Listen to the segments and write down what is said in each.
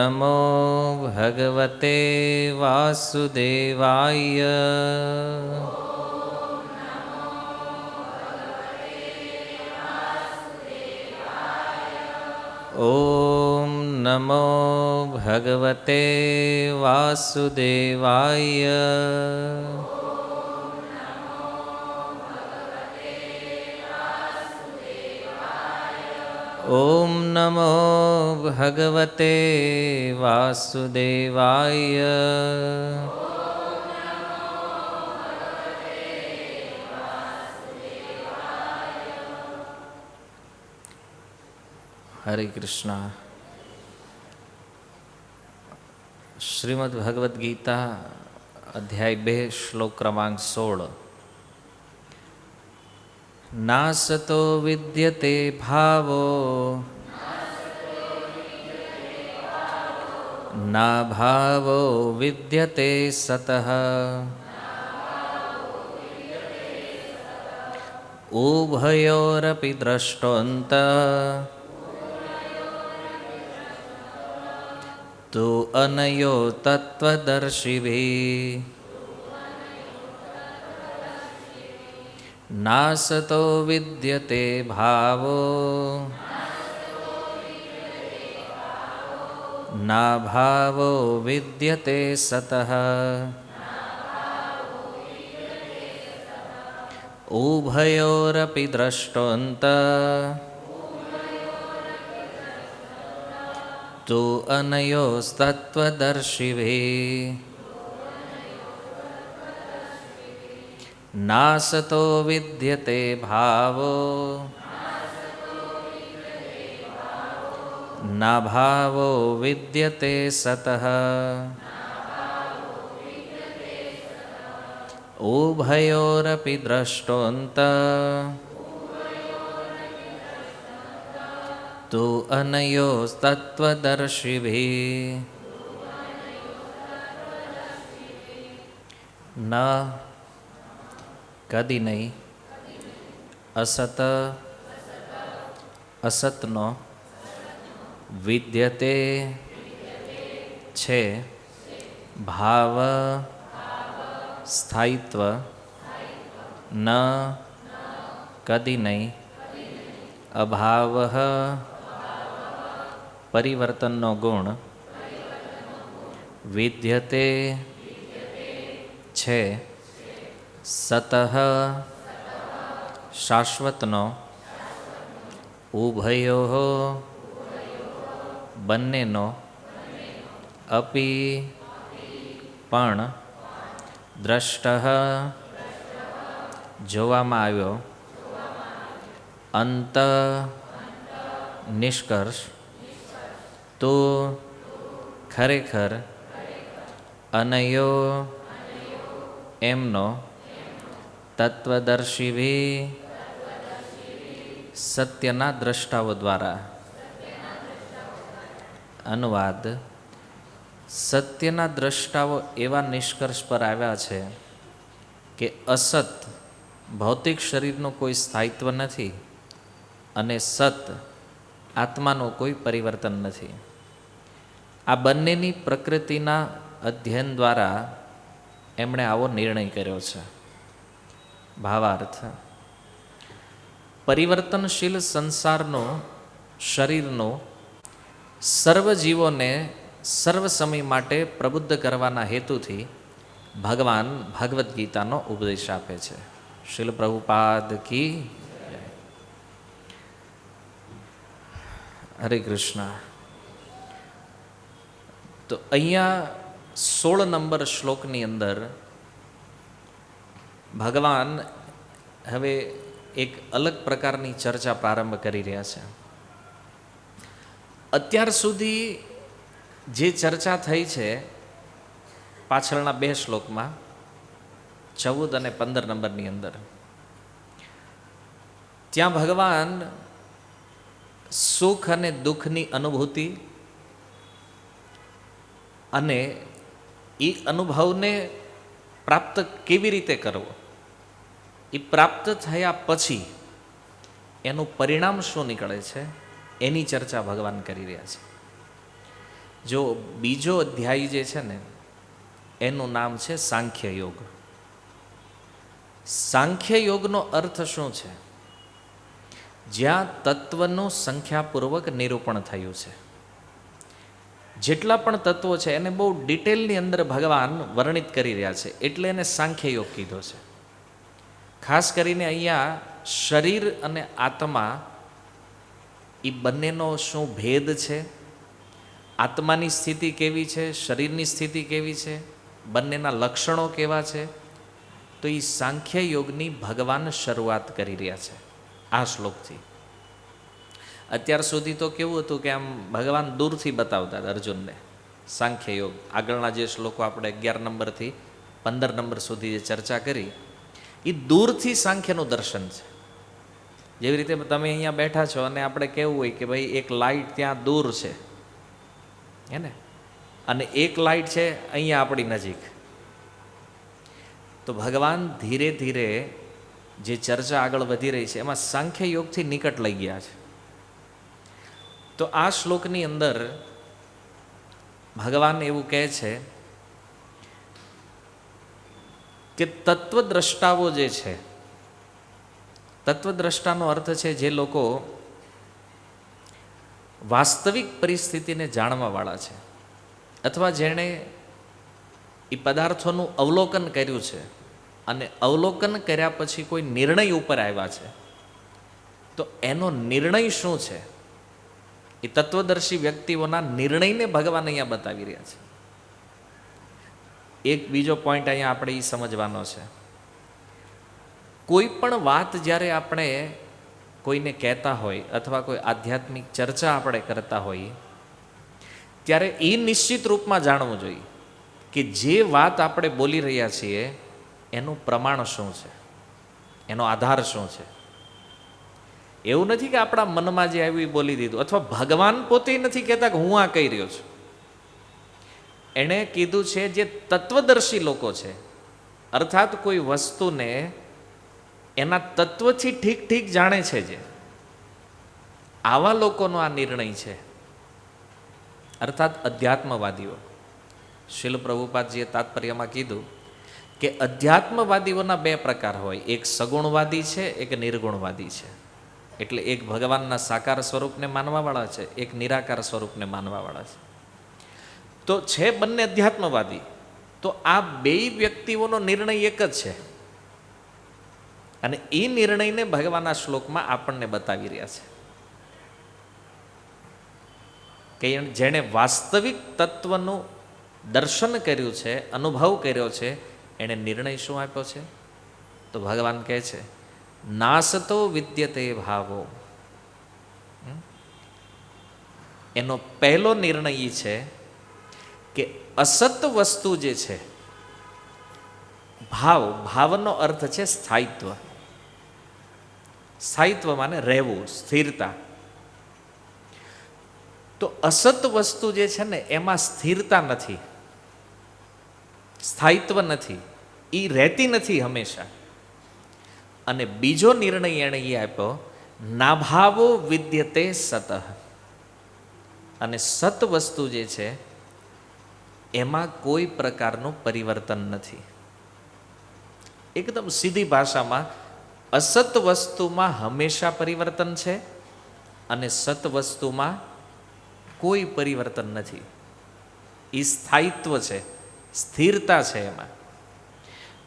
નમો ભગવતે વાસુદેવાય. ઓમ નમો ભગવતે વાસુદેવાય. ઓમ નમો ભગવતે વાસુદેવાય. હરે કૃષ્ણ. શ્રીમદ ભગવદ્ ગીતા અધ્યાય 2 શ્લોક ક્રમાંક 16. નાસતો વિદ્યતે ભાવો ના ભાવો વિદ્યતે સતઃ ઉભયોરપી દ્રષ્ટોંત તુ અનયો તત્વદર્શિભિ. નાસતો વિદ્યતે ભાવો ના ભાવો વિદ્યતે સતઃ ઉભયોરપી દ્રષ્ટોંત તુ અનયોસ્તત્વદર્શિભિ. નાસતો વિદ્યતે ભાવો ના ભાવો વિદ્યતે સતઃ ઉભયોરપી દ્રષ્ટોંત તુ અનયોસ્તત્વદર્શિભિ. ન કદી નહીં અસત અસતનો વિદ્યતે છે ભાવ સ્થાયિત્વ ન કદી નહીં અભાવ પરિવર્તનનો ગુણ વિદ્યતે છે સતઃ શાશ્વતનો ઉભયો બંનેનો અપી પણ દ્રષ્ટ જોવામાં આવ્યો અંત નિષ્કર્ષ તો ખરેખર અનયો એમનો તત્વદર્શિભિ સત્યના દ્રષ્ટાઓ દ્વારા. અનુવાદ: સત્યના દ્રષ્ટાઓ એવા નિષ્કર્ષ પર આવ્યા છે કે અસત ભૌતિક શરીરનું કોઈ સ્થાયિત્વ નથી અને સત આત્માનું કોઈ પરિવર્તન નથી. આ બંનેની પ્રકૃતિના અધ્યયન દ્વારા એમણે આવો નિર્ણય કર્યો છે. ભાવાર્થ: પરિવર્તનશીલ સંસારનો શરીરનો સર્વ જીવોને સર્વ સમય માટે પ્રબુદ્ધ કરવાના હેતુથી ભગવાન ભગવદ્ ગીતાનો ઉપદેશ આપે છે. શ્રીલ પ્રભુપાદ કી જય. હરે કૃષ્ણ. તો અહીંયા 16 નંબર શ્લોકની અંદર ભગવાન હવે એક અલગ પ્રકારની ચર્ચા પ્રારંભ કરી રહ્યા છે. અત્યાર સુધી જે ચર્ચા થઈ છે પાછળના 2 શ્લોકમાં 14 અને 15 નંબરની અંદર, ત્યાં ભગવાન સુખ અને દુઃખની અનુભૂતિ અને એ અનુભવને પ્રાપ્ત કેવી રીતે કરવો, એ પ્રાપ્ત થયા પછી એનું પરિણામ શું નીકળે છે એની ચર્ચા ભગવાન કરી રહ્યા છે. જો બીજો અધ્યાય જે છે ને એનું નામ છે સાંખ્ય યોગ. સાંખ્ય યોગનો અર્થ શું છે? જ્યાં તત્વનું સંખ્યાપૂર્વક નિરૂપણ થયું છે. જેટલા પણ તત્વો છે એને બહુ ડિટેલની અંદર ભગવાન વર્ણિત કરી રહ્યા છે, એટલે એને સાંખ્ય યોગ કીધો છે. ખાસ કરીને અહીંયા શરીર અને આત્મા એ બંનેનો શું ભેદ છે, આત્માની સ્થિતિ કેવી છે, શરીરની સ્થિતિ કેવી છે, બંનેના લક્ષણો કેવા છે, તો એ સાંખ્ય યોગની ભગવાન શરૂઆત કરી રહ્યા છે આ શ્લોકથી. અત્યાર સુધી તો કેવું હતું કે આમ ભગવાન દૂરથી બતાવતા હતા અર્જુનને સાંખ્ય યોગ. આગળના જે શ્લોકો આપણે 11 નંબરથી 15 નંબર સુધી જે ચર્ચા કરી એ દૂરથી સાંખ્યનું દર્શન છે. જેવી રીતે તમે અહીંયા બેઠા છો અને આપણે કહેવું હોય કે ભાઈ એક લાઇટ ત્યાં દૂર છે હે ને, અને એક લાઇટ છે અહીંયા આપણી નજીક. તો ભગવાન ધીરે ધીરે જે ચર્ચા આગળ વધી રહી છે એમાં સાંખ્ય યોગથી નિકટ લઈ ગયા છે. તો આ શ્લોકની અંદર ભગવાન એવું કહે છે કે તત્વદ્રષ્ટાઓ જે છે, તત્વદ્રષ્ટાનો અર્થ છે જે લોકો વાસ્તવિક પરિસ્થિતિને જાણવાવાળા છે, અથવા જેણે એ પદાર્થોનું અવલોકન કર્યું છે અને અવલોકન કર્યા પછી કોઈ નિર્ણય ઉપર આવ્યા છે, તો એનો નિર્ણય શું છે એ તત્વદર્શી વ્યક્તિઓના નિર્ણયને ભગવાન અહીંયા બતાવી રહ્યા છે. એક બીજો પોઈન્ટ અહીંયા આપણે એ સમજવાનો છે. કોઈ પણ વાત જ્યારે આપણે કોઈને કહેતા હોય અથવા કોઈ આધ્યાત્મિક ચર્ચા આપણે કરતા હોઈએ ત્યારે એ નિશ્ચિત રૂપમાં જાણવું જોઈએ કે જે વાત આપણે બોલી રહ્યા છીએ એનું પ્રમાણ શું છે, એનો આધાર શું છે. એવું નથી કે આપણા મનમાં જે આવ્યું એ બોલી દીધું, અથવા ભગવાન પોતે નથી કહેતા કે હું આ કહી રહ્યો છું. એણે કીધું છે જે તત્વદર્શી લોકો છે, અર્થાત કોઈ વસ્તુને એના તત્વથી ઠીક ઠીક જાણે છે, જે આવા લોકોનો આ નિર્ણય છે, અર્થાત અધ્યાત્મવાદીઓ. શીલ પ્રભુપાદજીએ તાત્પર્યમાં કીધું કે અધ્યાત્મવાદીઓના 2 પ્રકાર હોય, એક સગુણવાદી છે, એક નિર્ગુણવાદી છે. એટલે એક ભગવાનના સાકાર સ્વરૂપને માનવાવાળા છે, એક નિરાકાર સ્વરૂપને માનવાવાળા છે. તો છે બંને અધ્યાત્મવાદી. તો આ 2 વ્યક્તિઓનો નિર્ણય એક જ છે, અને એ નિર્ણયને ભગવાન આ શ્લોકમાં આપણને બતાવી રહ્યા છે કે જેણે વાસ્તવિક તત્વનું દર્શન કર્યું છે, અનુભવ કર્યો છે, એણે નિર્ણય શું આપ્યો છે? તો ભગવાન કહે છે નાસતો વિદ્યતે ભાવો. એનો પહેલો નિર્ણય એ છે કે અસત વસ્તુ જે છે, ભાવનો અર્થ છે સ્થાયિત્વ. સ્થાયિત્વ માને રહેવું, સ્થિરતા. તો અસત વસ્તુ જે છે ને એમાં સ્થિરતા નથી, સ્થાયિત્વ નથી, એ રહેતી નથી હંમેશા. અને બીજો નિર્ણય એણે એ આપ્યો નાભાવો વિદ્યતે સતઃ. અને સત વસ્તુ જે છે એમાં કોઈ પ્રકારનું પરિવર્તન નથી. એકદમ સીધી ભાષામાં અસત વસ્તુમાં હંમેશા પરિવર્તન છે અને સત વસ્તુમાં કોઈ પરિવર્તન નથી. એ સ્થાયિત્વ છે, સ્થિરતા છે એમાં.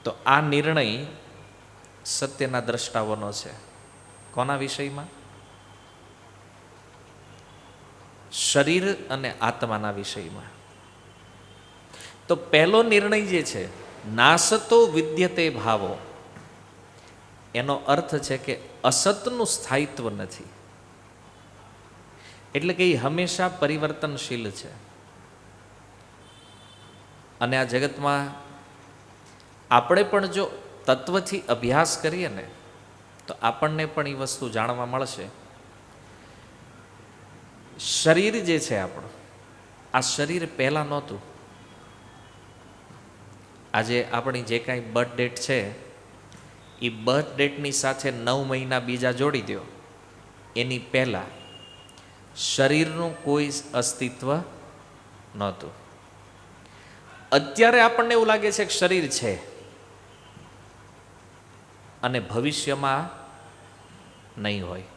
તો આ નિર્ણય સત્યના દ્રષ્ટાઓનો છે. કોના વિષયમાં? શરીર અને આત્માના વિષયમાં. તો પહેલો નિર્ણય જે છે નાસતો વિદ્યતે ભાવો, એનો અર્થ છે કે અસતનું સ્થાયિત્વ નથી, એટલે કે એ હંમેશા પરિવર્તનશીલ છે. અને આ જગતમાં આપણે પણ જો તત્વથી અભ્યાસ કરીએ ને તો આપણને પણ એ વસ્તુ જાણવા મળશે. શરીર જે છે આપણું, આ શરીર પહેલાં નહોતું. આજે આપણી જે કાંઈ બર્થ ડેટ છે એ બર્થ ડેટની સાથે 9 મહિના બીજા જોડી દો, એની પહેલાં શરીરનું કોઈ અસ્તિત્વ નહોતું. અત્યારે આપણને એવું લાગે છે કે શરીર છે અને ભવિષ્યમાં નહીં હોય.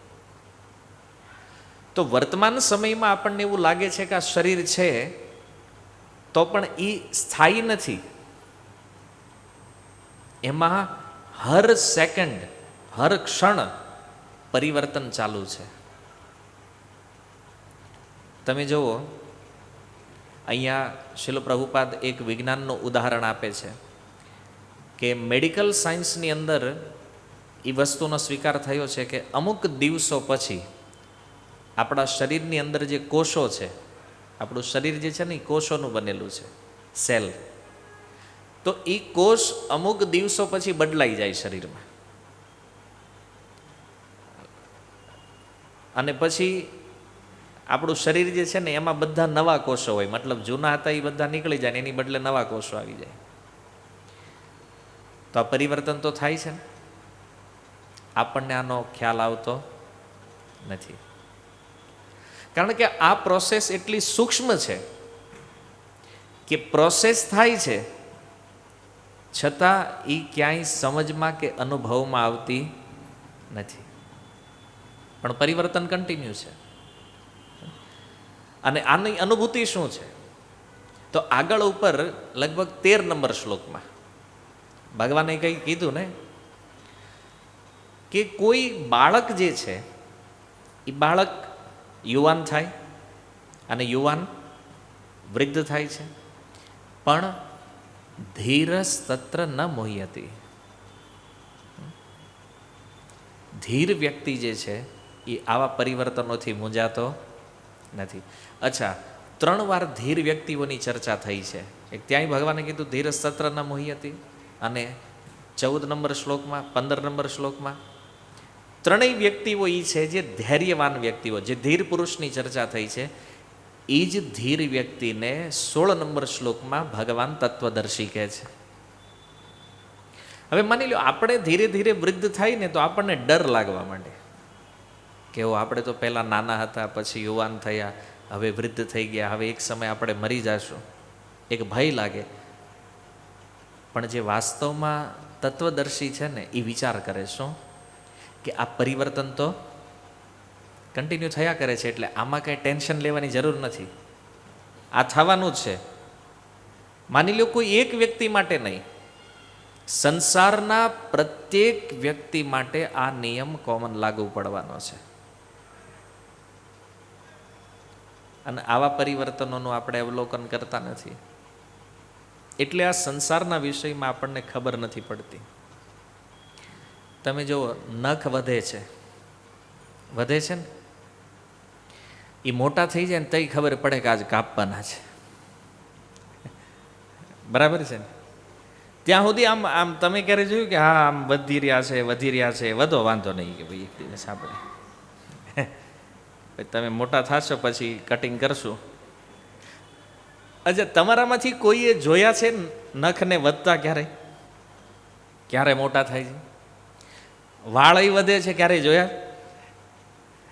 તો વર્તમાન સમયમાં આપણને એવું લાગે છે કે આ શરીર છે, તો પણ એ સ્થાયી નથી. એમાં હર સેકન્ડ, હર ક્ષણ પરિવર્તન ચાલુ છે. તમે જુઓ, અહીંયા શીલ પ્રભુપાદ એક વિજ્ઞાનનું ઉદાહરણ આપે છે કે મેડિકલ સાયન્સની અંદર એ વસ્તુનો સ્વીકાર થયો છે કે અમુક દિવસો પછી આપણા શરીરની અંદર જે કોષો છે, આપણું શરીર જે છે ને એ કોષોનું બનેલું છે, સેલ, તો એ કોષ અમુક દિવસો પછી બદલાઈ જાય શરીરમાં. અને પછી આપણું શરીર જે છે ને એમાં બધા નવા કોષો હોય, મતલબ જૂના હતા એ બધા નીકળી જાય ને એની બદલે નવા કોષો આવી જાય. તો આ પરિવર્તન તો થાય છે ને, આપણને આનો ખ્યાલ આવતો નથી. કારણ કે આ પ્રોસેસ એટલી સૂક્ષ્મ છે કે પ્રોસેસ થાય છે છતાં એ ક્યાંય સમજમાં કે અનુભવમાં આવતી નથી, પણ પરિવર્તન કન્ટિન્યુ છે. અને આની અનુભૂતિ શું છે? તો આગળ ઉપર લગભગ 13 નંબર શ્લોકમાં ભગવાને કંઈ કીધું ને કે કોઈ બાળક જે છે એ બાળક યુવાન થાય અને યુવાન વૃદ્ધ થાય છે, પણ ધીરસ તત્ર ન મોહ્યતી. ધીર વ્યક્તિ જે છે એ આવા પરિવર્તનોથી મૂંઝાતો નથી. અચ્છા, 3 વાર ધીર વ્યક્તિઓની ચર્ચા થઈ છે. એક ત્યાંય ભગવાને કીધું ધીરસ તત્ર ન મોહ્યતી, અને 14 નંબર શ્લોકમાં, 15 નંબર શ્લોકમાં ત્રણેય વ્યક્તિઓ એ છે જે ધૈર્યવાન વ્યક્તિઓ, જે ધીર પુરુષની ચર્ચા થઈ છે. એ જ ધીર વ્યક્તિને 16 નંબર શ્લોકમાં ભગવાન તત્વદર્શી કહે છે. હવે માની લો આપણે ધીરે ધીરે વૃદ્ધ થાય ને તો આપણને ડર લાગવા માંડે કે આપણે તો પહેલાં નાના હતા, પછી યુવાન થયા, હવે વૃદ્ધ થઈ ગયા, હવે એક સમય આપણે મરી જશું, એક ભય લાગે. પણ જે વાસ્તવમાં તત્વદર્શી છે ને એ વિચાર કરે શું કે આ પરિવર્તન તો કન્ટિન્યુ થયા કરે છે, એટલે આમાં કંઈ ટેન્શન લેવાની જરૂર નથી, આ થવાનું જ છે. માની લો કોઈ એક વ્યક્તિ માટે નહીં, સંસારના પ્રત્યેક વ્યક્તિ માટે આ નિયમ કોમન લાગુ પડવાનો છે. અને આવા પરિવર્તનોનું આપણે અવલોકન કરતા નથી, એટલે આ સંસારના વિષયમાં આપણને ખબર નથી પડતી. તમે જુઓ, નખ વધે છે ને એ મોટા થઈ જાય ને તઈ ખબર પડે કે આજ કાપવાના છે, બરાબર છે ને? ત્યાં સુધી આમ આમ તમે ક્યારે જોયું કે હા આમ વધી રહ્યા છે, વધો વાંધો નહીં કે ભાઈ એક દિવસ આપણે તમે મોટા થશો પછી કટિંગ કરશું. અચ્છા, તમારામાંથી કોઈએ જોયા છે નખને વધતા ક્યારે મોટા થાય છે? વાળ વધે છે ક્યારેય જોયા?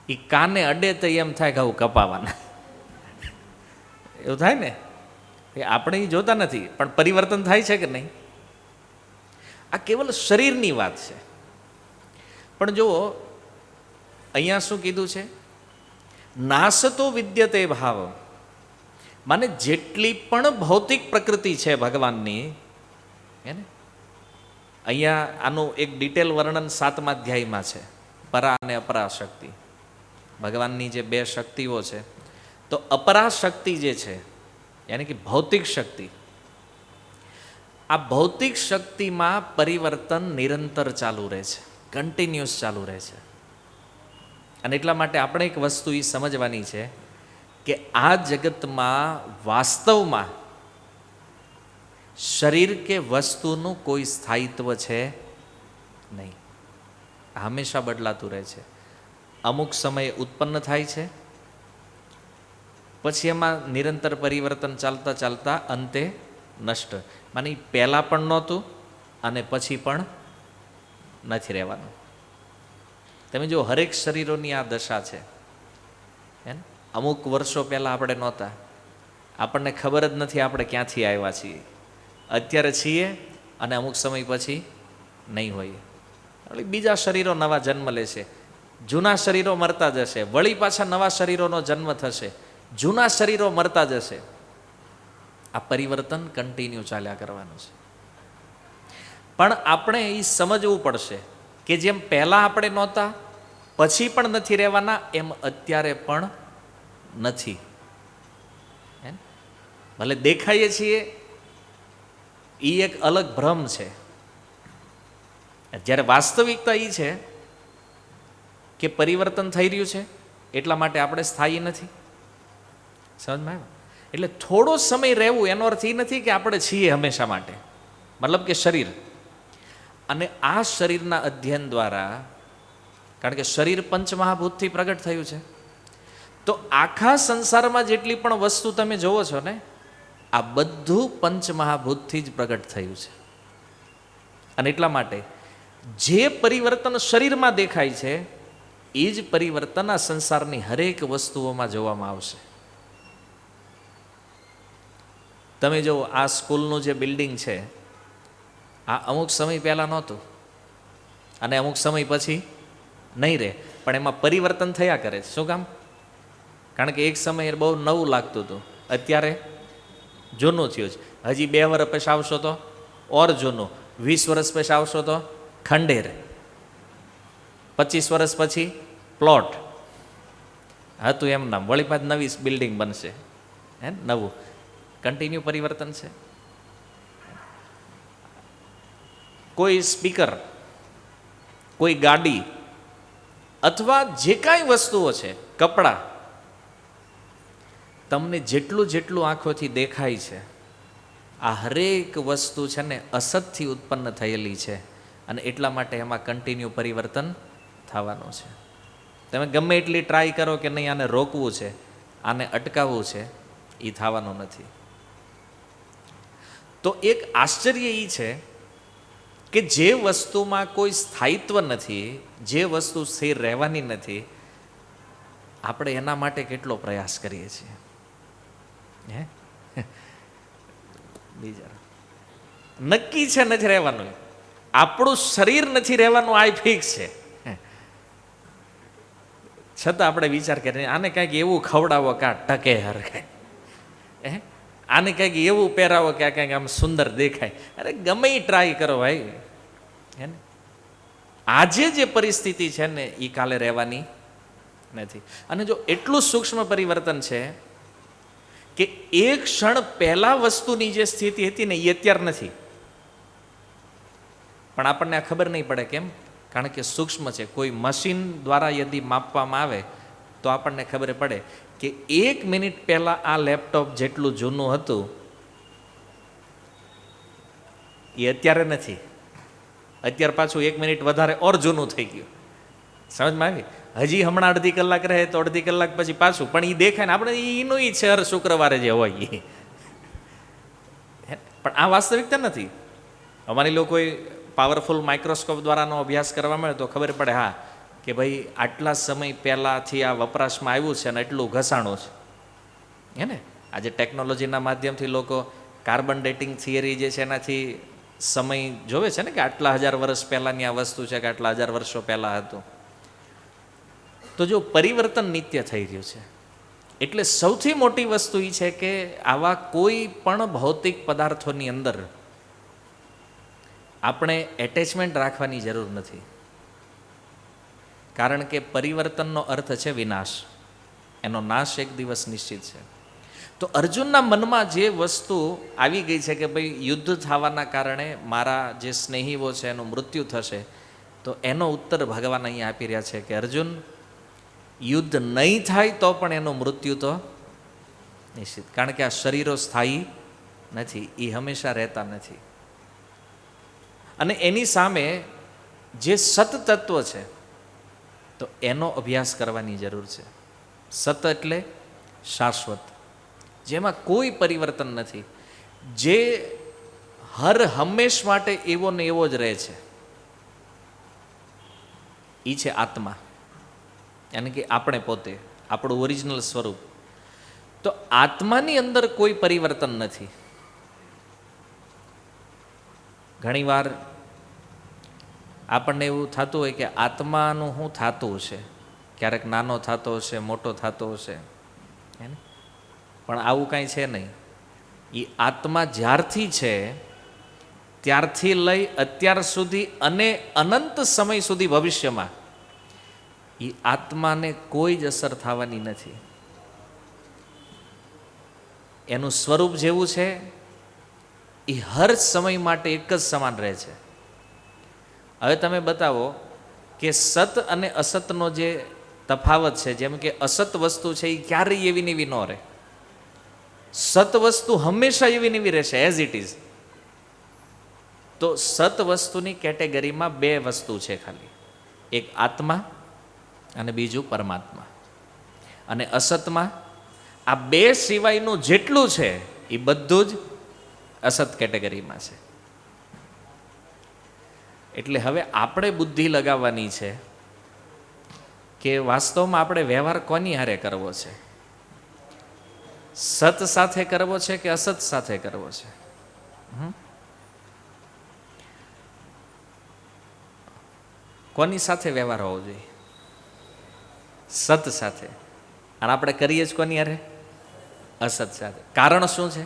એ કાને અડે તો એમ થાય કે આવું કપાવાના, એવું થાય ને? એ આપણે એ જોતા નથી, પણ પરિવર્તન થાય છે કે નહીં? આ કેવલ શરીરની વાત છે. પણ જુઓ, અહીંયા શું કીધું છે? નાસતો વિદ્યતે ભાવ, માને જેટલી પણ ભૌતિક પ્રકૃતિ છે ભગવાનની, હે ને, અહીંયા આનું એક ડિટેલ વર્ણન 7મા અધ્યાયમાં છે. પરા અને અપરા શક્તિ, ભગવાનની જે 2 શક્તિઓ છે. તો અપરા શક્તિ જે છે યાની કે ભૌતિક શક્તિ, આ ભૌતિક શક્તિમાં પરિવર્તન નિરંતર ચાલુ રહે છે, કન્ટિન્યુઅસ ચાલુ રહે છે. અને એટલા માટે આપણે એક વસ્તુ એ સમજવાની છે કે આ જગતમાં વાસ્તવમાં શરીર કે વસ્તુનું કોઈ સ્થાયિત્વ છે નહીં, હંમેશા બદલાતું રહે છે. અમુક સમયે ઉત્પન્ન થાય છે, પછી એમાં નિરંતર પરિવર્તન ચાલતા ચાલતા અંતે નષ્ટ. માની પહેલાં પણ નહોતું અને પછી પણ નથી રહેવાનું. તમે જો હરેક શરીરોની આ દશા છે. અમુક વર્ષો પહેલાં આપણે નહોતા, આપણને ખબર જ નથી આપણે ક્યાંથી આવ્યા છીએ. અત્યારે છીએ અને અમુક સમય પછી નહીં હોઈએ. એટલે બીજા શરીરો નવા જન્મ લેશે, જૂના શરીરો મરતા જશે, વળી પાછા નવા શરીરોનો જન્મ થશે, જૂના શરીરો મરતા જશે. આ પરિવર્તન કન્ટિન્યુ ચાલ્યા કરવાનું છે. પણ આપણે એ સમજવું પડશે કે જેમ પહેલાં આપણે નહોતા, પછી પણ નથી રહેવાના, એમ અત્યારે પણ નથી. ભલે દેખાઈએ છીએ એ એક અલગ ભ્રમ છે, જ્યારે વાસ્તવિકતા એ છે કે પરિવર્તન થઈ રહ્યું છે, એટલા માટે આપણે સ્થાયી નથી. સમજમાં આવ્યું? એટલે થોડો સમય રહેવું એનો અર્થ એ નથી કે આપણે છીએ હંમેશા માટે. મતલબ કે શરીર, અને આ શરીરના અધ્યયન દ્વારા, કારણ કે શરીર પંચમહાભૂતથી પ્રગટ થયું છે, તો આખા સંસારમાં જેટલી પણ વસ્તુ તમે જોવો છો ને, આ બધું પંચમહાભૂતથી જ પ્રગટ થયું છે. અને એટલા માટે જે પરિવર્તન શરીરમાં દેખાય છે એ જ પરિવર્તન આ સંસારની હરેક વસ્તુઓમાં જોવામાં આવશે. તમે જો આ સ્કૂલનું જે બિલ્ડિંગ છે, આ અમુક સમય પહેલાં નહોતું અને અમુક સમય પછી નહીં રહે, પણ એમાં પરિવર્તન થયા કરે. શું કામ? કારણ કે એક સમયે બહુ નવું લાગતું હતું, અત્યારે જૂનું થયું છે. હજી 2 વર્ષ પછી આવશો તો ઓર જૂનું, 20 વર્ષ પછી આવશો તો ખંડેર, 25 વર્ષ પછી પ્લોટ હતું એમ નામ, વળી પાછ નવી બિલ્ડિંગ બનશે. હે, નવું કન્ટિન્યુ પરિવર્તન છે. કોઈ સ્પીકર, કોઈ ગાડી, અથવા જે કાંઈ વસ્તુઓ છે, કપડાં, તમને જેટલું જેટલું આંખોથી દેખાય છે, આ હરેક વસ્તુ છે ને અસતથી ઉત્પન્ન થયેલી છે, અને એટલા માટે એમાં કન્ટિન્યુ પરિવર્તન થવાનું છે. તમે ગમે એટલી ટ્રાય કરો કે નહીં આને રોકવું છે, આને અટકાવવું છે, એ થવાનું નથી. તો એક આશ્ચર્ય એ છે કે જે વસ્તુમાં કોઈ સ્થાયિત્વ નથી, જે વસ્તુ સ્થિર રહેવાની નથી, આપણે એના માટે કેટલો પ્રયાસ કરીએ છીએ. હે, બીજા નક્કી છે નથી રહેવાનું, આપણું શરીર નથી રહેવાનું, આ ફિક્સ છે. છતાં આપણે વિચાર કરીએ આને કંઈક એવું ખવડાવો કે આ ટકે હરખે, આને કંઈક એવું પહેરાવો કે આ કંઈક આમ સુંદર દેખાય. અરે ગમે એ ટ્રાય કરો ભાઈ, હે ને. આજે જે પરિસ્થિતિ છે ને એ કાલે રહેવાની નથી. અને જો એટલું સૂક્ષ્મ પરિવર્તન છે કે એક ક્ષણ પહેલા વસ્તુની જે સ્થિતિ હતી ને એ અત્યારે નથી, પણ આપણને આ ખબર નહીં પડે. કેમ? કારણ કે સૂક્ષ્મ છે. કોઈ મશીન દ્વારા યદિ માપવામાં આવે તો આપણને ખબર પડે કે 1 મિનિટ પહેલાં આ લેપટોપ જેટલું જૂનું હતું એ અત્યારે નથી, અત્યારે પાછું 1 મિનિટ વધારે ઓર જૂનું થઈ ગયું. સમજમાં આવી? હજી હમણાં અડધી કલાક રહે તો અડધી કલાક પછી પાછું, પણ એ દેખાય ને આપણે એનું એ છે હર શુક્રવારે જે હોય એ. પણ આ વાસ્તવિકતા નથી. અમારી લોકોએ પાવરફુલ માઇક્રોસ્કોપ દ્વારાનો અભ્યાસ કરવા મળે તો ખબર પડે, હા, કે ભાઈ આટલા સમય પહેલાંથી આ વપરાશમાં આવ્યું છે અને એટલું ઘસાણું છે. હે ને, આજે ટેકનોલોજીના માધ્યમથી લોકો કાર્બન ડેટિંગ થિયરી જે છે એનાથી સમય જોવે છે ને કે આટલા 1000 વર્ષ પહેલાંની આ વસ્તુ છે કે આટલા 1000 વર્ષો પહેલાં હતું. તો જો પરિવર્તન નિત્ય થઈ રહ્યું છે, એટલે સૌથી મોટી વસ્તુ એ છે કે આવા કોઈ પણ ભૌતિક પદાર્થોની અંદર આપણે એટેચમેન્ટ રાખવાની જરૂર નથી. કારણ કે પરિવર્તનનો અર્થ છે વિનાશ, એનો નાશ એક દિવસ નિશ્ચિત છે. તો અર્જુનના મનમાં જે વસ્તુ આવી ગઈ છે કે ભાઈ યુદ્ધ થવાના કારણે મારા જે સ્નેહીઓ છે એનું મૃત્યુ થશે, તો એનો ઉત્તર ભગવાન અહીંયા આપી રહ્યા છે કે અર્જુન, યુદ્ધ નહીં થાય તો પણ એનું મૃત્યુ તો નિશ્ચિત. કારણ કે આ શરીરો સ્થાયી નથી, એ હંમેશા રહેતા નથી. અને એની સામે જે સત તત્વ છે તો એનો અભ્યાસ કરવાની જરૂર છે. સત એટલે શાશ્વત, જેમાં કોઈ પરિવર્તન નથી, જે હર હંમેશ માટે એવો ને એવો જ રહે છે, એ છે આત્મા, યાની કે આપણે પોતે, આપણું ઓરિજિનલ સ્વરૂપ. તો તો આત્માની અંદર કોઈ પરિવર્તન નથી. ઘણીવાર આપણને એવું થતું હોય કે આત્માનું શું થતું હશે, ક્યારેક નાનો થતો હશે, મોટો થતો હશે, પણ આવું કાંઈ છે નહીં. એ આત્મા જ્યારથી છે ત્યારથી લઈ અત્યાર સુધી અને અનંત સમય સુધી ભવિષ્યમાં એ આત્માને કોઈ જ અસર થવાની નથી. એનું સ્વરૂપ જેવું છે એ હર સમય માટે એક જ સમાન રહે છે. હવે તમે બતાવો કે સત અને અસતનો જે તફાવત છે, જેમ કે અસત વસ્તુ છે એ ક્યારેય એવી ને એવી ન રહે, સત વસ્તુ હંમેશા એવી ને એવી રહેશે એઝ ઇટ ઇઝ. તો સત વસ્તુની કેટેગરીમાં બે વસ્તુ છે ખાલી, એક આત્મા અને બીજું પરમાત્મા. અને અસતમાં આ બે સિવાયનું જેટલું છે એ બધું જ અસત કેટેગરીમાં છે. એટલે હવે આપણે બુદ્ધિ લગાવવાની છે કે વાસ્તવમાં આપણે વ્યવહાર કોની હારે કરવો છે, સત સાથે કરવો છે કે અસત સાથે કરવો છે. કોની સાથે વ્યવહાર હોવો જોઈએ? સત સાથે. અને આપણે કરીએ જ કોની હારે? અસત સાથે. કારણ શું છે?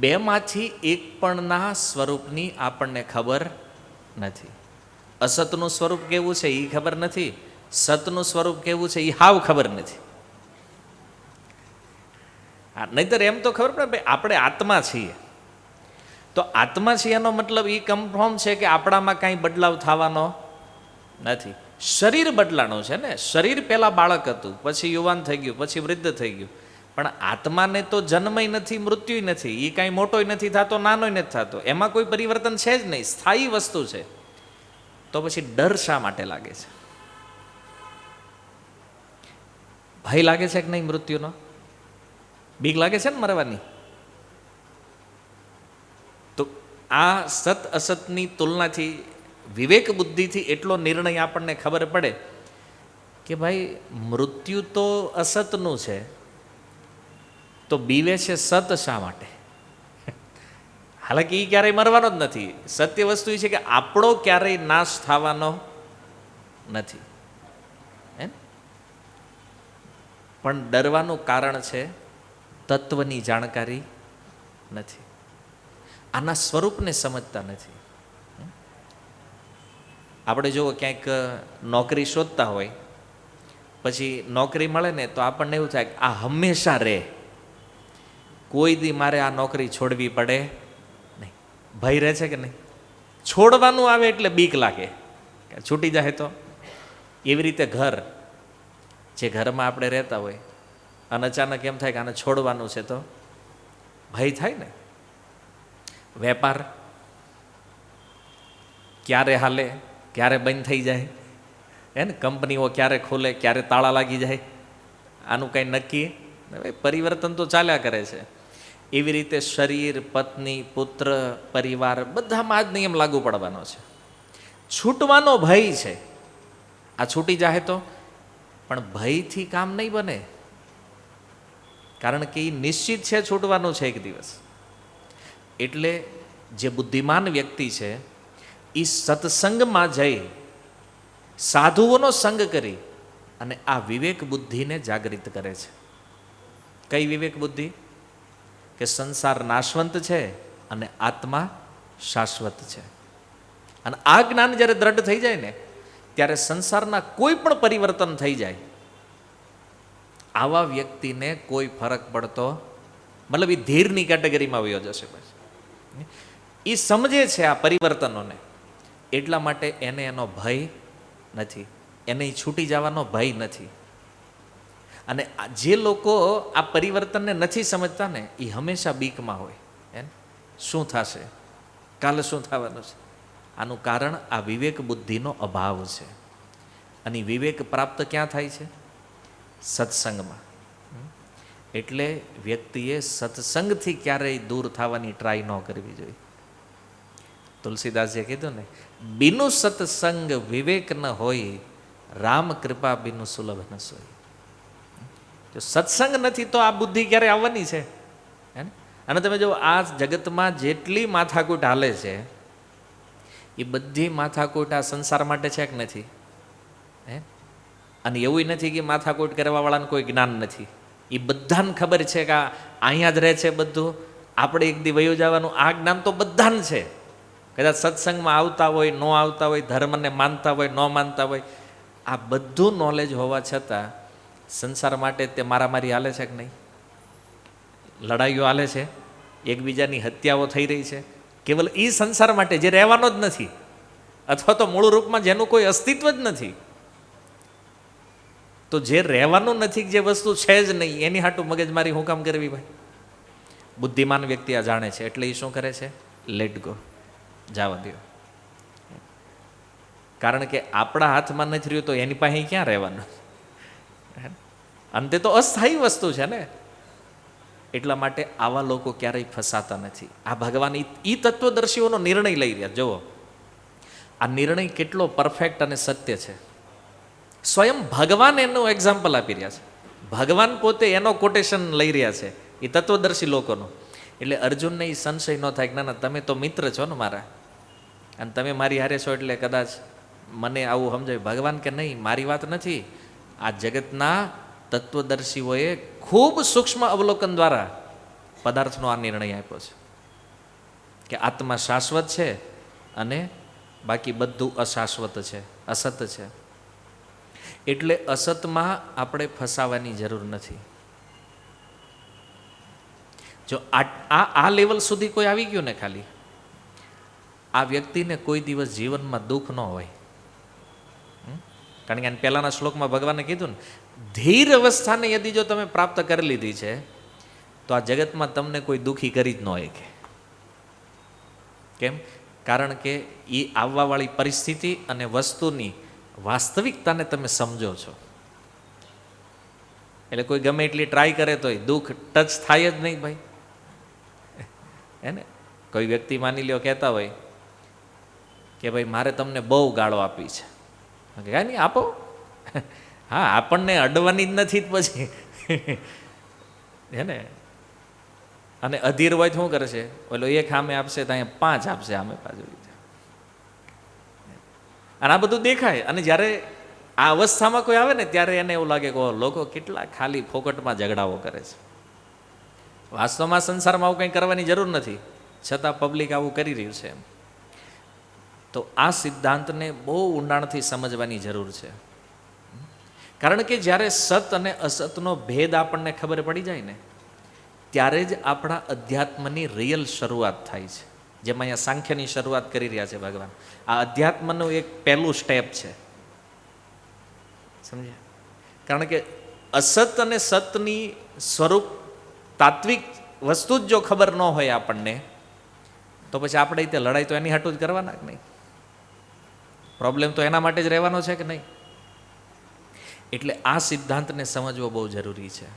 બેમાંથી એક પણના સ્વરૂપની આપણને ખબર નથી. અસતનું સ્વરૂપ કેવું છે એ ખબર નથી, સતનું સ્વરૂપ કેવું છે એ હાવ ખબર નથી. નહીતર એમ તો ખબર પડે આપણે આત્મા છીએ. તો આત્મા છીએ એનો મતલબ એ કન્ફર્મ છે કે આપણામાં કાંઈ બદલાવ થવાનો નથી. શરીર બદલાણું છે ને, શરીર પહેલાં બાળક હતું, પછી યુવાન થઈ ગયું, પછી વૃદ્ધ થઈ ગયું, પણ આત્માને તો જન્મય નથી, મૃત્યુય નથી, એ કાંઈ મોટોય નથી થતો, નાનોય નથી થતો, એમાં કોઈ પરિવર્તન છે જ નહીં, સ્થાયી વસ્તુ છે. તો પછી ડર શા માટે લાગે છે? ભય લાગે છે કે નહીં મૃત્યુનો? બીક લાગે છે ને મરવાની? તો આ સત અસતની તુલનાથી વિવેક બુદ્ધિથી એટલો નિર્ણય આપણને ખબર પડે કે ભાઈ મૃત્યુ તો અસતનું છે, તો બીવે છે સત શા માટે? હાલાકી એ ક્યારેય મરવાનો જ નથી. સત્ય વસ્તુ એ છે કે આપણો ક્યારેય નાશ થવાનો નથી. પણ ડરવાનું કારણ છે તત્વની જાણકારી નથી, આના સ્વરૂપને સમજતા નથી. આપણે જુઓ ક્યાંક નોકરી શોધતા હોય, પછી નોકરી મળે ને તો આપણને એવું થાય કે આ હંમેશા રહે, કોઈ દી મારે આ નોકરી છોડવી પડે નહીં. ભય રહે છે કે નહીં? છોડવાનું આવે એટલે બીક લાગે કે છૂટી જાય તો. એવી રીતે ઘર, જે ઘરમાં આપણે રહેતા હોય અને અચાનક એમ થાય કે આને છોડવાનું છે તો ભય થાય ને. વેપાર ક્યારે હાલે, ક્યારે બંધ થઈ જાય, ને કંપનીઓ ક્યારે ખુલે, ક્યારે તાળા લાગી જાય, આનું કંઈ નક્કી. પરિવર્તન તો ચાલ્યા કરે છે. એવી રીતે શરીર, પત્ની, પુત્ર, પરિવાર બધામાં જ નિયમ લાગુ પડવાનો છે. છૂટવાનો ભય છે. આ છૂટી જાય તો, પણ ભયથી કામ નહીં બને, કારણ કે એ નિશ્ચિત છે છૂટવાનું છે એક દિવસ. એટલે જે બુદ્ધિમાન વ્યક્તિ છે એ સત્સંગમાં જઈ સાધુઓનો સંગ કરી અને આ વિવેક બુદ્ધિને જાગૃત કરે છે. કઈ વિવેક બુદ્ધિ? કે સંસાર નાશવંત છે અને આત્મા શાશ્વત છે. અને આ જ્ઞાન જ્યારે દ્રઢ થઈ જાય ને ત્યારે સંસારના કોઈ પણ પરિવર્તન થઈ જાય, આવા વ્યક્તિને કોઈ ફરક પડતો, મતલબ એ ધીરની કેટેગરીમાં વયો જશે. પછી એ સમજે છે આ પરિવર્તનોને, એટલા માટે એને એનો ભય નથી, એને છૂટી જવાનો ભય નથી. અને જે લોકો આ પરિવર્તનને નથી સમજતા ને એ હંમેશા બીકમાં હોય. શું થશે, કાલે શું થવાનું છે? આનું કારણ આ વિવેક બુદ્ધિનો અભાવ છે. અને વિવેક પ્રાપ્ત ક્યાં થાય છે? સત્સંગમાં. એટલે વ્યક્તિએ સત્સંગથી ક્યારેય દૂર થવાની ટ્રાય ન કરવી જોઈએ. તુલસીદાસજીએ કીધું ને, બિનુ સત્સંગ વિવેક ન હોય, રામ કૃપા બિનુ સુલભ ન સોય. જો સત્સંગ નથી તો આ બુદ્ધિ ક્યારે આવવાની છે? હે ને? અને તમે જો આ જગતમાં જેટલી માથાકૂટ હાલે છે એ બધી માથાકૂટ આ સંસાર માટે છે કે નથી? હે? અને એવું નથી કે માથાકૂટ કરવાવાળાને કોઈ જ્ઞાન નથી. એ બધાને ખબર છે કે અહીંયા જ રહે છે બધું, આપણે એક દી વયું જવાનું, આ જ્ઞાન તો બધાને છે. કદાચ સત્સંગમાં આવતા હોય, ન આવતા હોય, ધર્મને માનતા હોય, ન માનતા હોય, આ બધું નોલેજ હોવા છતાં સંસાર માટે તે મારામારી હાલે છે કે નહીં? લડાઈઓ હાલે છે, એકબીજાની હત્યાઓ થઈ રહી છે, કેવલ એ સંસાર માટે જે રહેવાનો જ નથી, અથવા તો મૂળ રૂપમાં જેનું કોઈ અસ્તિત્વ જ નથી. તો જે રહેવાનું નથી, જે વસ્તુ છે જ નહીં, એની હાટું મગજમારી હું કામ કરવી ભાઈ? બુદ્ધિમાન વ્યક્તિ આ જાણે છે, એટલે એ શું કરે છે? લેટ ગો, જવા દો. કારણ કે આપણા હાથમાં નથી રહ્યું તો એની પાસે ક્યાં રહેવાનું? અંતે તો અસ્થાયી વસ્તુ છે ને. એટલા માટે આવા લોકો ક્યારેય ફસાતા નથી. આ ભગવાન ઈ તત્વદર્શીઓનો નિર્ણય લઈ રહ્યા. જુઓ, આ નિર્ણય કેટલો પરફેક્ટ અને સત્ય છે. સ્વયં ભગવાન એનું એક્ઝામ્પલ આપી રહ્યા છે. ભગવાન પોતે એનો કોટેશન લઈ રહ્યા છે એ તત્વદર્શી લોકોનો. એટલે અર્જુનને એ સંશય ન થાય કે ના ના, તમે તો મિત્ર છો ને મારા, અને તમે મારી હારે છો એટલે કદાચ મને આવું સમજાય. ભગવાન કે નહીં, મારી વાત નથી, આ જગતના તત્વદર્શીઓએ ખૂબ સૂક્ષ્મ અવલોકન દ્વારા પદાર્થનો આ નિર્ણય આપ્યો છે કે આત્મા શાશ્વત છે અને બાકી બધું અશાશ્વત છે, અસત છે. એટલે અસતમાં આપણે ફસાવાની જરૂર નથી. જો આ લેવલ સુધી કોઈ આવી ગયું ને, ખાલી આ વ્યક્તિને કોઈ દિવસ જીવનમાં દુઃખ ન હોય. કારણ કે પહેલાના શ્લોકમાં ભગવાને કીધું ને, ધીર અવસ્થાને યદી જો તમે પ્રાપ્ત કરી લીધી છે તો આ જગતમાં તમને કોઈ દુઃખી કરી જ ન હોય. કેમ? કારણ કે એ આવવાવાળી પરિસ્થિતિ અને વસ્તુની વાસ્તવિકતાને તમે સમજો છો. એટલે કોઈ ગમે એટલી ટ્રાય કરે તોય દુઃખ ટચ થાય જ નહીં ભાઈ. હે ને? કોઈ વ્યક્તિ માની લ્યો કહેતા હોય કે ભાઈ મારે તમને બહુ ગાળો આપી છે, કાંઈ નહીં આપો. હા, આપણને અડવાની જ નથી પછી. હે ને? અને અધીર હોય તો શું કરે છે? ઓલો એક સામે આપશે તો અહીંયા 5 આપશે આમે પાછું. અને આ બધું દેખાય. અને જ્યારે આ અવસ્થામાં કોઈ આવે ને ત્યારે એને એવું લાગે કે લોકો કેટલા ખાલી ફોકટમાં ઝઘડાઓ કરે છે. વાસ્તવમાં સંસારમાં આવું કંઈ કરવાની જરૂર નથી, છતાં પબ્લિક આવું કરી રહ્યું છે. તો આ સિદ્ધાંતને બહુ ઊંડાણથી સમજવાની જરૂર છે. કારણ કે જ્યારે સત અને અસતનો ભેદ આપણને ખબર પડી જાય ને, ત્યારે જ આપણા અધ્યાત્મની રિયલ શરૂઆત થાય છે. જેમાં અહીંયા સાંખ્યની શરૂઆત કરી રહ્યા છે ભગવાન. આ અધ્યાત્મનું એક પહેલું સ્ટેપ છે, સમજ્યા? કારણ કે અસત અને સતની સ્વરૂપ તાત્વિક વસ્તુ જ જો ખબર ન હોય આપણને, તો પછી આપણે તે લડાઈ તો એની હાટું જ કરવાના કે નહીં? પ્રોબ્લેમ તો એના માટે જ રહેવાનો છે કે નહીં? એટલે આ સિદ્ધાંતને સમજવો બહુ જરૂરી છે.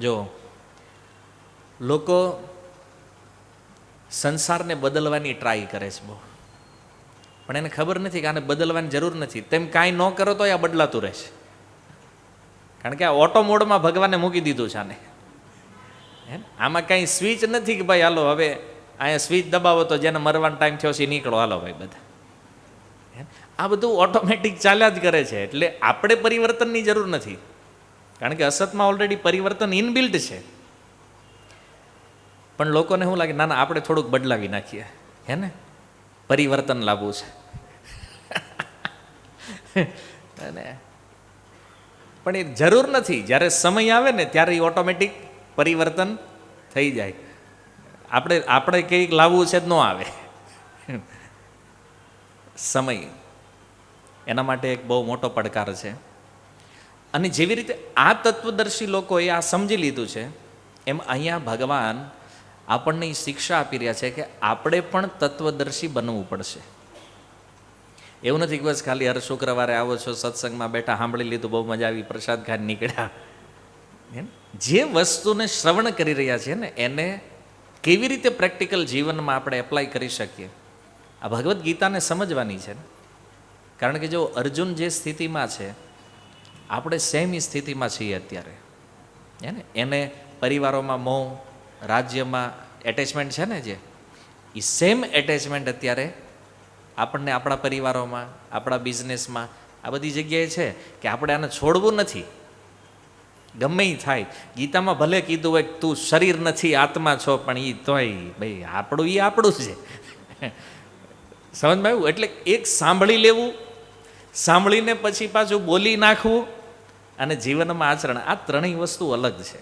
જો લોકો સંસારને બદલવાની ટ્રાય કરે છે બહુ, પણ એને ખબર નથી કે આને બદલવાની જરૂર નથી. તેમ કાંઈ ન કરો તો આ બદલાતું રહેશે. કારણ કે આ ઓટો મોડમાં ભગવાને મૂકી દીધું છે આને. આમાં કાંઈ સ્વિચ નથી કે ભાઈ હાલો હવે અહીંયા સ્વિચ દબાવો તો જેને મરવાનો ટાઈમ થયો છે નીકળો, હાલો ભાઈ બધા. આ બધું ઓટોમેટિક ચાલ્યા જ કરે છે. એટલે આપણે પરિવર્તનની જરૂર નથી, કારણ કે અસતમાં ઓલરેડી પરિવર્તન ઇનબિલ્ટ છે. પણ લોકોને શું લાગે, ના ના આપણે થોડુંક બદલાવી નાખીએ, હે ને, પરિવર્તન લાવવું છે. અને પણ એ જરૂર નથી. જ્યારે સમય આવે ને ત્યારે એ ઓટોમેટિક પરિવર્તન થઈ જાય. આપણે કંઈક લાવવું છે જ ન આવે. સમય એના માટે એક બહુ મોટો પડકાર છે. અને જેવી રીતે આ તત્વદર્શી લોકોએ આ સમજી લીધું છે, એમ અહીંયા ભગવાન આપણને શિક્ષા આપી રહ્યા છે કે આપણે પણ તત્વદર્શી બનવું પડશે. એવું નથી કે બસ ખાલી હર શુક્રવારે આવો છો, સત્સંગમાં બેઠા, સાંભળી લીધું, બહુ મજા આવી, પ્રસાદ ખાઈને નીકળ્યા. જે વસ્તુને શ્રવણ કરી રહ્યા છે ને એને કેવી રીતે પ્રેક્ટિકલ જીવનમાં આપણે એપ્લાય કરી શકીએ, આ ભગવદ્ ગીતાને સમજવાની છે. કારણ કે જો અર્જુન જે સ્થિતિમાં છે, આપણે સેમ સ્થિતિમાં છીએ અત્યારે. એને પરિવારોમાં મોહ, રાજ્યમાં એટેચમેન્ટ છે ને, જે એ સેમ એટેચમેન્ટ અત્યારે આપણને આપણા પરિવારોમાં, આપણા બિઝનેસમાં, આ બધી જગ્યાએ છે કે આપણે આને છોડવું નથી. ગમે એ થાય, ગીતામાં ભલે કીધું હોય તું શરીર નથી આત્મા છો, પણ એ તોય ભાઈ આપણું એ આપણું છે. સમજમાં આવ્યું? એટલે એક સાંભળી લેવું, સાંભળીને પછી પાછું બોલી નાખવું અને જીવનમાં આચરણ, આ ત્રણેય વસ્તુ અલગ છે.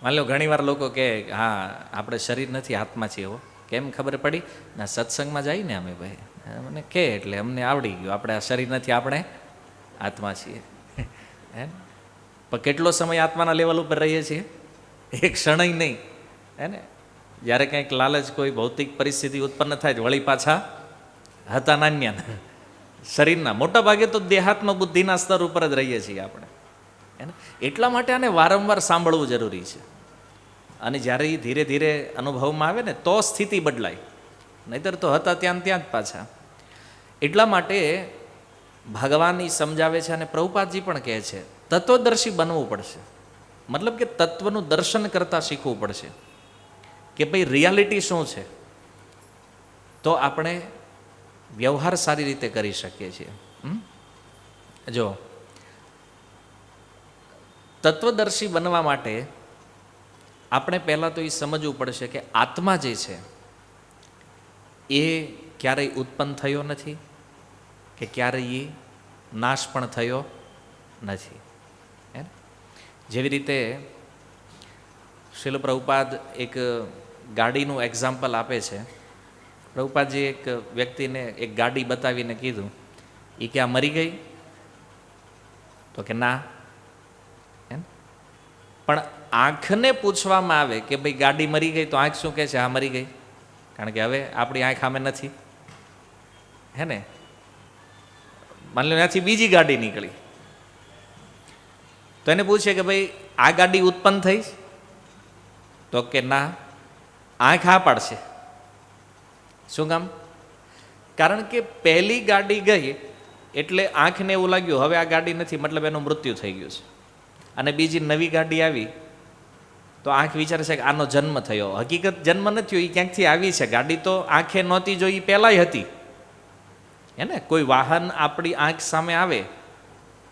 માની લો ઘણી વાર લોકો કહે હા આપણે શરીર નથી આત્મા છીએ. એવો કેમ ખબર પડી? ના, સત્સંગમાં જઈએ ને અમે ભાઈ, મને કહે એટલે અમને આવડી ગયું આપણે આ શરીર નથી, આપણે આત્મા છીએ. હે, પણ કેટલો સમય આત્માના લેવલ ઉપર રહીએ છીએ? એક ક્ષણય નહીં. હે ને, જ્યારે કંઈક લાલચ, કોઈ ભૌતિક પરિસ્થિતિ ઉત્પન્ન થાય વળી પાછા હતા નાન્યા. શરીરના મોટા ભાગે તો દેહાત્મ બુદ્ધિના સ્તર ઉપર જ રહીએ છીએ આપણે. હે ને, એટલા માટે આને વારંવાર સાંભળવું જરૂરી છે. અને જ્યારે એ ધીરે ધીરે અનુભવમાં આવે ને તો સ્થિતિ બદલાય, નહીતર તો હતા ત્યાં જ પાછા. એટલા માટે ભગવાન ઈ સમજાવે છે અને પ્રભુપાદજી પણ કહે છે તત્વદર્શી બનવું પડશે. મતલબ કે તત્વનું દર્શન કરતાં શીખવું પડશે કે ભાઈ રિયાલિટી શું છે, તો આપણે વ્યવહાર સારી રીતે કરી શકીએ છીએ. જો તત્વદર્શી બનવા માટે આપણે પહેલાં તો એ સમજવું પડશે કે આત્મા જે છે એ ક્યારેય ઉત્પન્ન થયો નથી કે ક્યારેય એ નાશ પણ થયો નથી. જેવી રીતે શીલ પ્રભુપાદ એક ગાડીનું એક્ઝામ્પલ આપે છે. પ્રભુપાદજી એક વ્યક્તિને એક ગાડી બતાવીને કીધું, એ કે આ મરી ગઈ? તો કે ના. પણ આંખને પૂછવામાં આવે કે ભાઈ ગાડી મરી ગઈ, તો આંખ શું કહે છે? હા મરી ગઈ. કારણ કે હવે આપણી આંખ સામે નથી. હે ને, માની લો ત્યાંથી બીજી ગાડી નીકળી, તો એને પૂછે કે ભાઈ આ ગાડી ઉત્પન્ન થઈ? તો કે ના. આંખ હા પાડશે. શું કામ? કારણ કે પહેલી ગાડી ગઈ એટલે આંખને એવું લાગ્યું હવે આ ગાડી નથી, મતલબ એનું મૃત્યુ થઈ ગયું છે. અને બીજી નવી ગાડી આવી તો આંખ વિચારે છે કે આનો જન્મ થયો. હકીકત જન્મ નથી થયો, એ ક્યાંકથી આવી છે. ગાડી તો આંખે નહોતી જોઈ, એ પહેલાંય હતી. હે ને, કોઈ વાહન આપણી આંખ સામે આવે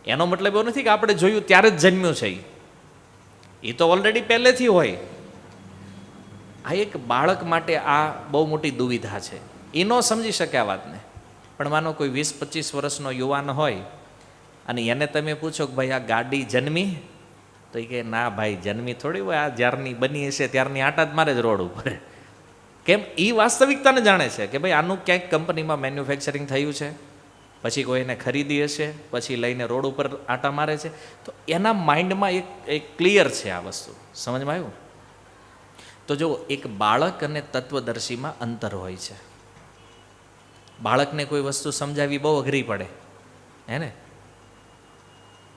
એનો મતલબ એવો નથી કે આપણે જોયું ત્યારે જ જન્મ્યું છે. એ તો ઓલરેડી પહેલેથી હોય. આ એક બાળક માટે આ બહુ મોટી દુવિધા છે. એ ન સમજી શકે આ વાતને. પણ માનો કોઈ 20-25 વર્ષનો યુવાન હોય અને એને તમે પૂછો કે ભાઈ આ ગાડી જન્મી? તો એ કહે ના ભાઈ જન્મી થોડી હોય, આ જ્યારની બની હશે ત્યારની આટા જ મારે જ રોડ ઉપર. કેમ? એ વાસ્તવિકતાને જાણે છે કે ભાઈ આનું ક્યાંક કંપનીમાં મેન્યુફેક્ચરિંગ થયું છે, પછી કોઈ એને ખરીદી હશે, પછી લઈને રોડ ઉપર આટા મારે છે. તો એના માઇન્ડમાં એક ક્લિયર છે આ વસ્તુ. સમજમાં આવ્યું? તો જો એક બાળક અને તત્વદર્શીમાં અંતર હોય છે. બાળકને કોઈ વસ્તુ સમજાવવી બહુ અઘરી પડે, હે ને,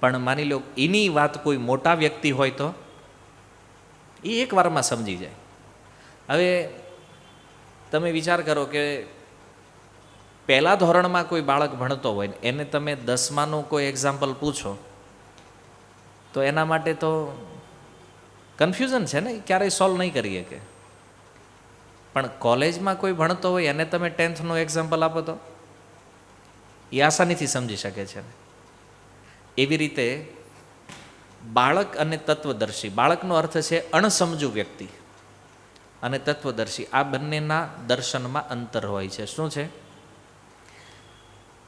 પણ માની લો એની વાત કોઈ મોટા વ્યક્તિ હોય તો એ એક વારમાં સમજી જાય. હવે તમે વિચાર કરો કે પહેલા ધોરણમાં કોઈ બાળક ભણતો હોય ને એને તમે 10માનું કોઈ એક્ઝામ્પલ પૂછો તો એના માટે તો કન્ફ્યુઝન છે ને, એ ક્યારેય સોલ્વ નહીં કરી શકે. પણ કોલેજમાં કોઈ ભણતો હોય એને તમે 10thનું એક્ઝામ્પલ આપો તો એ આસાનીથી સમજી શકે છે. એવી રીતે બાળક અને તત્વદર્શી, બાળકનો અર્થ છે અણસમજુ વ્યક્તિ, અને તત્વદર્શી, આ બંનેના દર્શનમાં અંતર હોય છે. શું છે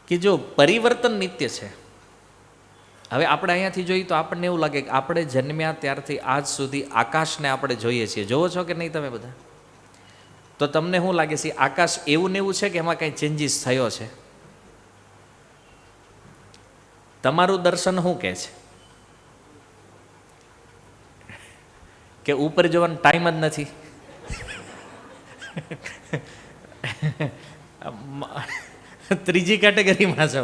કે જો પરિવર્તન નિત્ય છે. હવે આપણે અહીંયાથી જોઈએ તો આપણને એવું લાગે કે આપણે જન્મ્યા ત્યારથી આજ સુધી આકાશને આપણે જોઈએ છીએ. જોવો છો કે નહીં તમે બધા? તો તમને શું લાગે છે આકાશ એવું ને એવું છે કે એમાં કંઈ ચેન્જીસ થયો છે? તમારું દર્શન શું કહે છે? કે ઉપર જવાનો ટાઈમ જ નથી. ત્રીજી કેટેગરીમાં છો,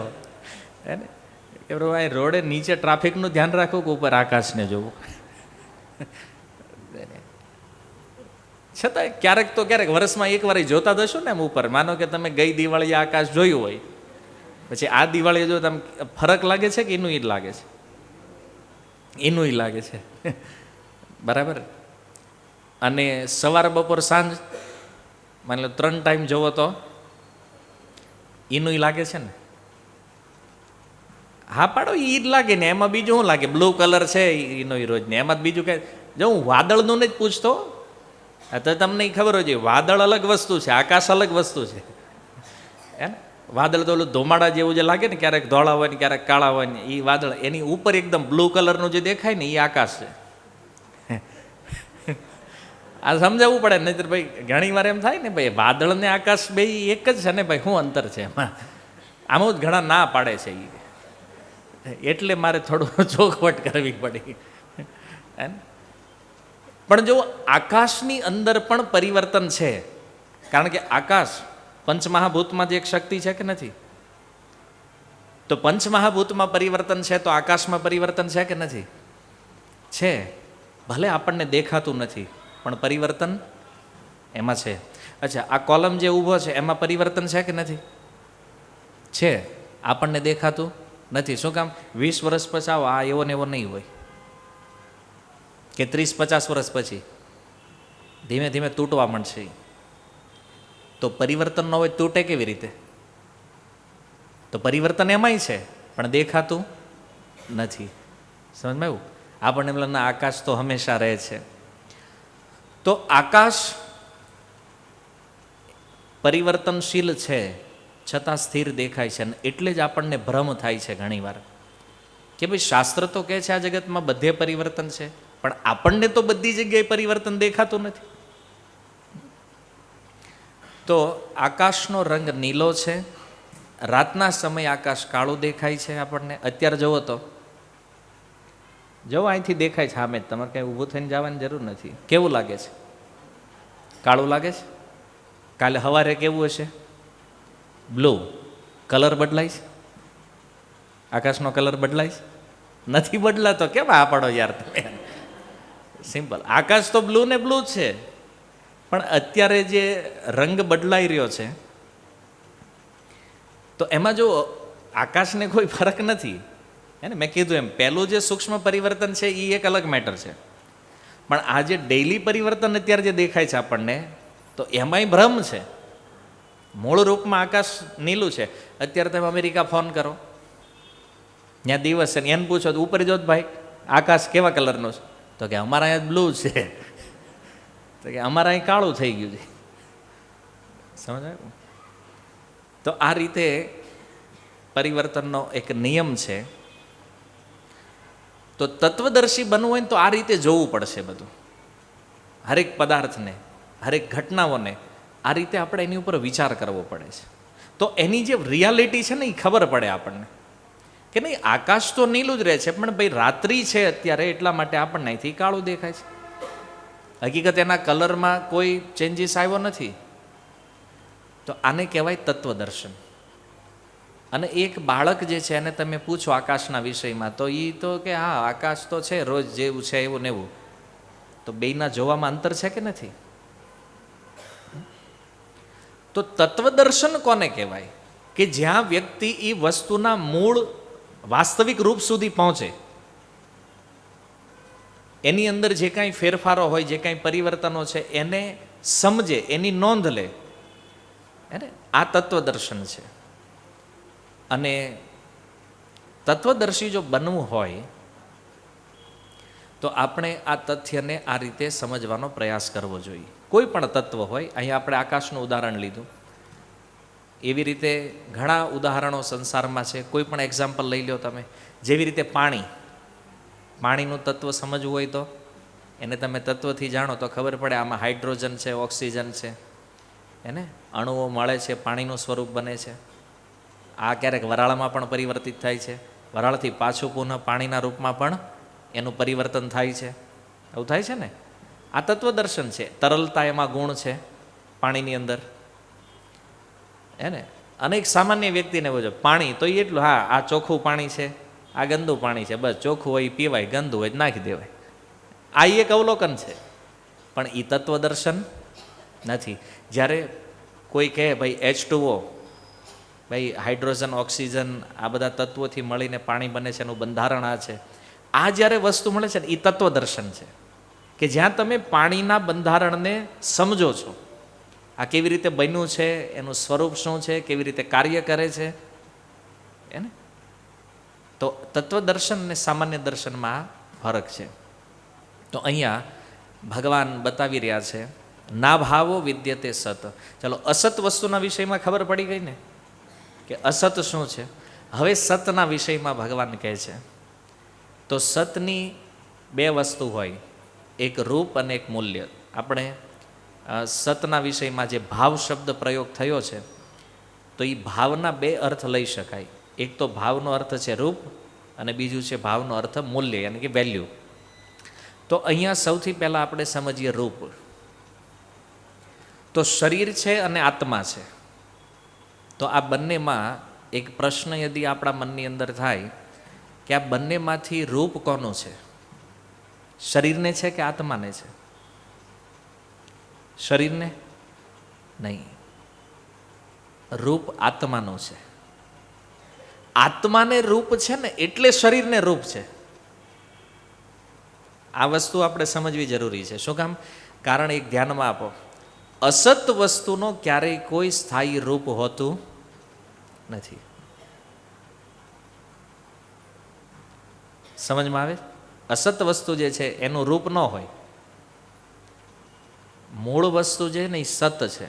હે ને, કે રોડે નીચે ટ્રાફિકનું ધ્યાન રાખવું કે ઉપર આકાશને જોવું. છતાં ક્યારેક તો ક્યારેક વર્ષમાં એકવાર જોતા જશો ને એમ ઉપર. માનો કે તમે ગઈ દિવાળીએ આકાશ જોયું હોય, પછી આ દિવાળીએ જો તમે ફરક લાગે છે કે એનું એ જ લાગે છે? એનું લાગે છે બરાબર. અને સવાર બપોર સાંજ માની લો 3 ટાઈમ જોવો તો એનું લાગે છે ને. હા પાડો એ જ લાગે ને, એમાં બીજું શું લાગે? બ્લુ કલર છે એનો રોજ ને, એમાં બીજું કઈ જો હું વાદળનું જ પૂછતો તો તમને ખબર હોય છે વાદળ અલગ વસ્તુ છે, આકાશ અલગ વસ્તુ છે. હે ને, વાદળ તો ઓલું ધોમાડા જેવું જે લાગે ને, ક્યારેક ધોળા હોય ને ક્યારેક કાળા હોય ને, એ વાદળ એની ઉપર એકદમ બ્લુ કલરનું જે દેખાય ને એ આકાશ છે. આ સમજાવવું પડે, નહીતર ભાઈ ઘણી વાર એમ થાય ને ભાઈ વાદળ ને આકાશ બે એક જ છે ને ભાઈ, શું અંતર છે એમાં? આમ જ ઘણા ના પાડે છે એ, એટલે મારે થોડું ચોખવટ કરવી પડી. પણ જો આકાશની અંદર પણ પરિવર્તન છે, કારણ કે આકાશ પંચમહાભૂતમાંથી એક શક્તિ છે કે નથી? તો પંચમહાભૂતમાં પરિવર્તન છે તો આકાશમાં પરિવર્તન છે કે નથી? છે. ભલે આપણને દેખાતું નથી પણ પરિવર્તન એમાં છે. અચ્છા, આ કોલમ જે ઊભો છે એમાં પરિવર્તન છે કે નથી? છે. આપણને દેખાતું નથી. શું કામ? 20 વર્ષ પછી આવો આ એવો ને એવો નહીં હોય, કે 30-50 વર્ષ પછી ધીમે ધીમે તૂટવા માંડશે. તો પરિવર્તન ન હોય તૂટે કેવી રીતે? તો પરિવર્તન એમાંય છે પણ દેખાતું નથી. સમજમાં આવ્યું? આપણને એમ ના આકાશ તો હંમેશા રહે છે. તો આકાશ પરિવર્તનશીલ છે છતાં સ્થિર દેખાય છે, અને એટલે જ આપણને ભ્રમ થાય છે ઘણીવાર કે ભાઈ શાસ્ત્ર તો કહે છે આ જગતમાં બધે પરિવર્તન છે, પણ આપણને તો બધી જગ્યાએ પરિવર્તન દેખાતું નથી. તો આકાશનો રંગ નીલો છે, રાતના સમયે આકાશ કાળું દેખાય છે આપણને. અત્યારે જુઓ તો જો અહીંથી દેખાય છે સામે, તમારે કંઈ ઊભું થઈને જવાની જરૂર નથી. કેવું લાગે છે? કાળું લાગે છે. કાલે સવારે કેવું હશે? બ્લુ. કલર બદલાય છે? આકાશનો કલર બદલાય છે? નથી બદલાતો. કેમ આ પાડો યાર તમે? સિમ્પલ. આકાશ તો બ્લુ ને બ્લુ જ છે, પણ અત્યારે જે રંગ બદલાઈ રહ્યો છે તો એમાં જો આકાશને કોઈ ફરક નથી. હે ને, મેં કીધું એમ પહેલું જે સૂક્ષ્મ પરિવર્તન છે એ એક અલગ મેટર છે, પણ આ જે ડેઇલી પરિવર્તન અત્યારે જે દેખાય છે આપણને, તો એમાંય ભ્રમ છે. મૂળ રૂપમાં આકાશ નીલું છે. અત્યારે તમે અમેરિકા ફોન કરો, ત્યાં દિવસ છે ને એને પૂછો તો ઉપર જો ભાઈ આકાશ કેવા કલરનું છે, તો કે અમારા અહીંયા બ્લુ છે, તો કે અમારા અહીં કાળું થઈ ગયું છે. સમજાય? તો આ રીતે પરિવર્તનનો એક નિયમ છે. તો તત્વદર્શી બનવું હોય ને તો આ રીતે જોવું પડશે બધું, હરેક પદાર્થને, હરેક ઘટનાઓને આ રીતે આપણે એની ઉપર વિચાર કરવો પડે છે. તો એની જે રિયાલિટી છે ને એ ખબર પડે આપણને કે નહીં આકાશ તો નીલું જ રહે છે, પણ ભાઈ રાત્રિ છે અત્યારે એટલા માટે આપણને અહીંથી કાળું દેખાય છે. હકીકત એના કલરમાં કોઈ ચેન્જીસ આવ્યો નથી. તો આને કહેવાય તત્વદર્શન. અને એક બાળક જે છે એને તમે પૂછો આકાશના વિષયમાં તો એ તો કે હા આકાશ તો છે રોજ જેવું છે એવું ને એવું. તો બેયના જોવામાં અંતર છે કે નથી? તો તત્વદર્શન કોને કહેવાય? કે જ્યાં વ્યક્તિ એ વસ્તુના મૂળ વાસ્તવિક રૂપ સુધી પહોંચે, એની અંદર જે કાંઈ ફેરફારો હોય, જે કાંઈ પરિવર્તનો છે એને સમજે, એની નોંધ લે, હે, આ તત્વદર્શન છે. અને તત્વદર્શી જો બનવું હોય તો આપણે આ તથ્યને આ રીતે સમજવાનો પ્રયાસ કરવો જોઈએ. કોઈ પણ તત્વ હોય, અહીં આપણે આકાશનું ઉદાહરણ લીધું, એવી રીતે ઘણા ઉદાહરણો સંસારમાં છે. કોઈ પણ એક્ઝામ્પલ લઈ લો તમે. જેવી રીતે પાણીનું તત્વ સમજવું હોય તો એને તમે તત્વથી જાણો તો ખબર પડે આમાં હાઇડ્રોજન છે, ઓક્સિજન છે, એને અણુઓ મળે છે, પાણીનું સ્વરૂપ બને છે. આ ક્યારેક વરાળમાં પણ પરિવર્તિત થાય છે, વરાળથી પાછું પુનઃ પાણીના રૂપમાં પણ એનું પરિવર્તન થાય છે. એવું થાય છે ને. આ તત્વદર્શન છે. તરલતા એમાં ગુણ છે પાણીની અંદર, હે ને. અનેક સામાન્ય વ્યક્તિને બોલો પાણી તો એટલું, હા આ ચોખ્ખું પાણી છે, આ ગંદુ પાણી છે, બસ ચોખ્ખું હોય પીવાય, ગંદુ હોય નાખી દેવાય. આ એક અવલોકન છે, પણ એ તત્વદર્શન નથી. જ્યારે કોઈ કહે ભાઈ H2O, ભાઈ હાઇડ્રોજન ઓક્સિજન આ બધા તત્વોથી મળીને પાણી બને છે, એનું બંધારણ આ છે, આ જ્યારે વસ્તુ મળે છે ને એ તત્વદર્શન છે, કે જ્યાં તમે પાણીના બંધારણને સમજો છો. આ કેવી રીતે બન્યું છે, એનું સ્વરૂપ શું છે, કેવી રીતે કાર્ય કરે છે એને. તો તત્વદર્શન અને સામાન્ય દર્શનમાં ફરક છે. તો અહીંયા ભગવાન બતાવી રહ્યા છે ના ભાવો વિદ્યતે સત. ચાલો, અસત વસ્તુના વિષયમાં ખબર પડી ગઈ ને કે અસત શું છે. હવે સતના વિષયમાં ભગવાન કહે છે તો સતની બે વસ્તુ હોય, એક રૂપ અને એક મૂલ્ય. આપણે સતના વિષયમાં જે ભાવ શબ્દ પ્રયોગ થયો છે તો એ ભાવના બે અર્થ લઈ શકાય. એક તો ભાવનો અર્થ છે રૂપ અને બીજું છે ભાવનો અર્થ મૂલ્ય, યાની કે વેલ્યુ. તો અહીંયા સૌથી પહેલાં આપણે સમજીએ રૂપ. તો શરીર છે અને આત્મા છે. તો આ બંનેમાં એક પ્રશ્ન યદિ આપણા મનની અંદર થાય કે આ બંનેમાંથી રૂપ કોનું છે? શરીરને છે કે આત્માને છે? શરીરને નહીં, રૂપ આત્માનો છે. આત્માને રૂપ છે ને એટલે શરીરને રૂપ છે. આ વસ્તુ આપણે સમજવી જરૂરી છે. શું કામ? કારણ એક ધ્યાનમાં આપો, અસત વસ્તુનો ક્યારેય કોઈ સ્થાયી રૂપ હોતું નથી. સમજમાં આવે? અસત વસ્તુ જે છે એનું રૂપ ન હોય. મૂળ વસ્તુ જે ને એ સત છે.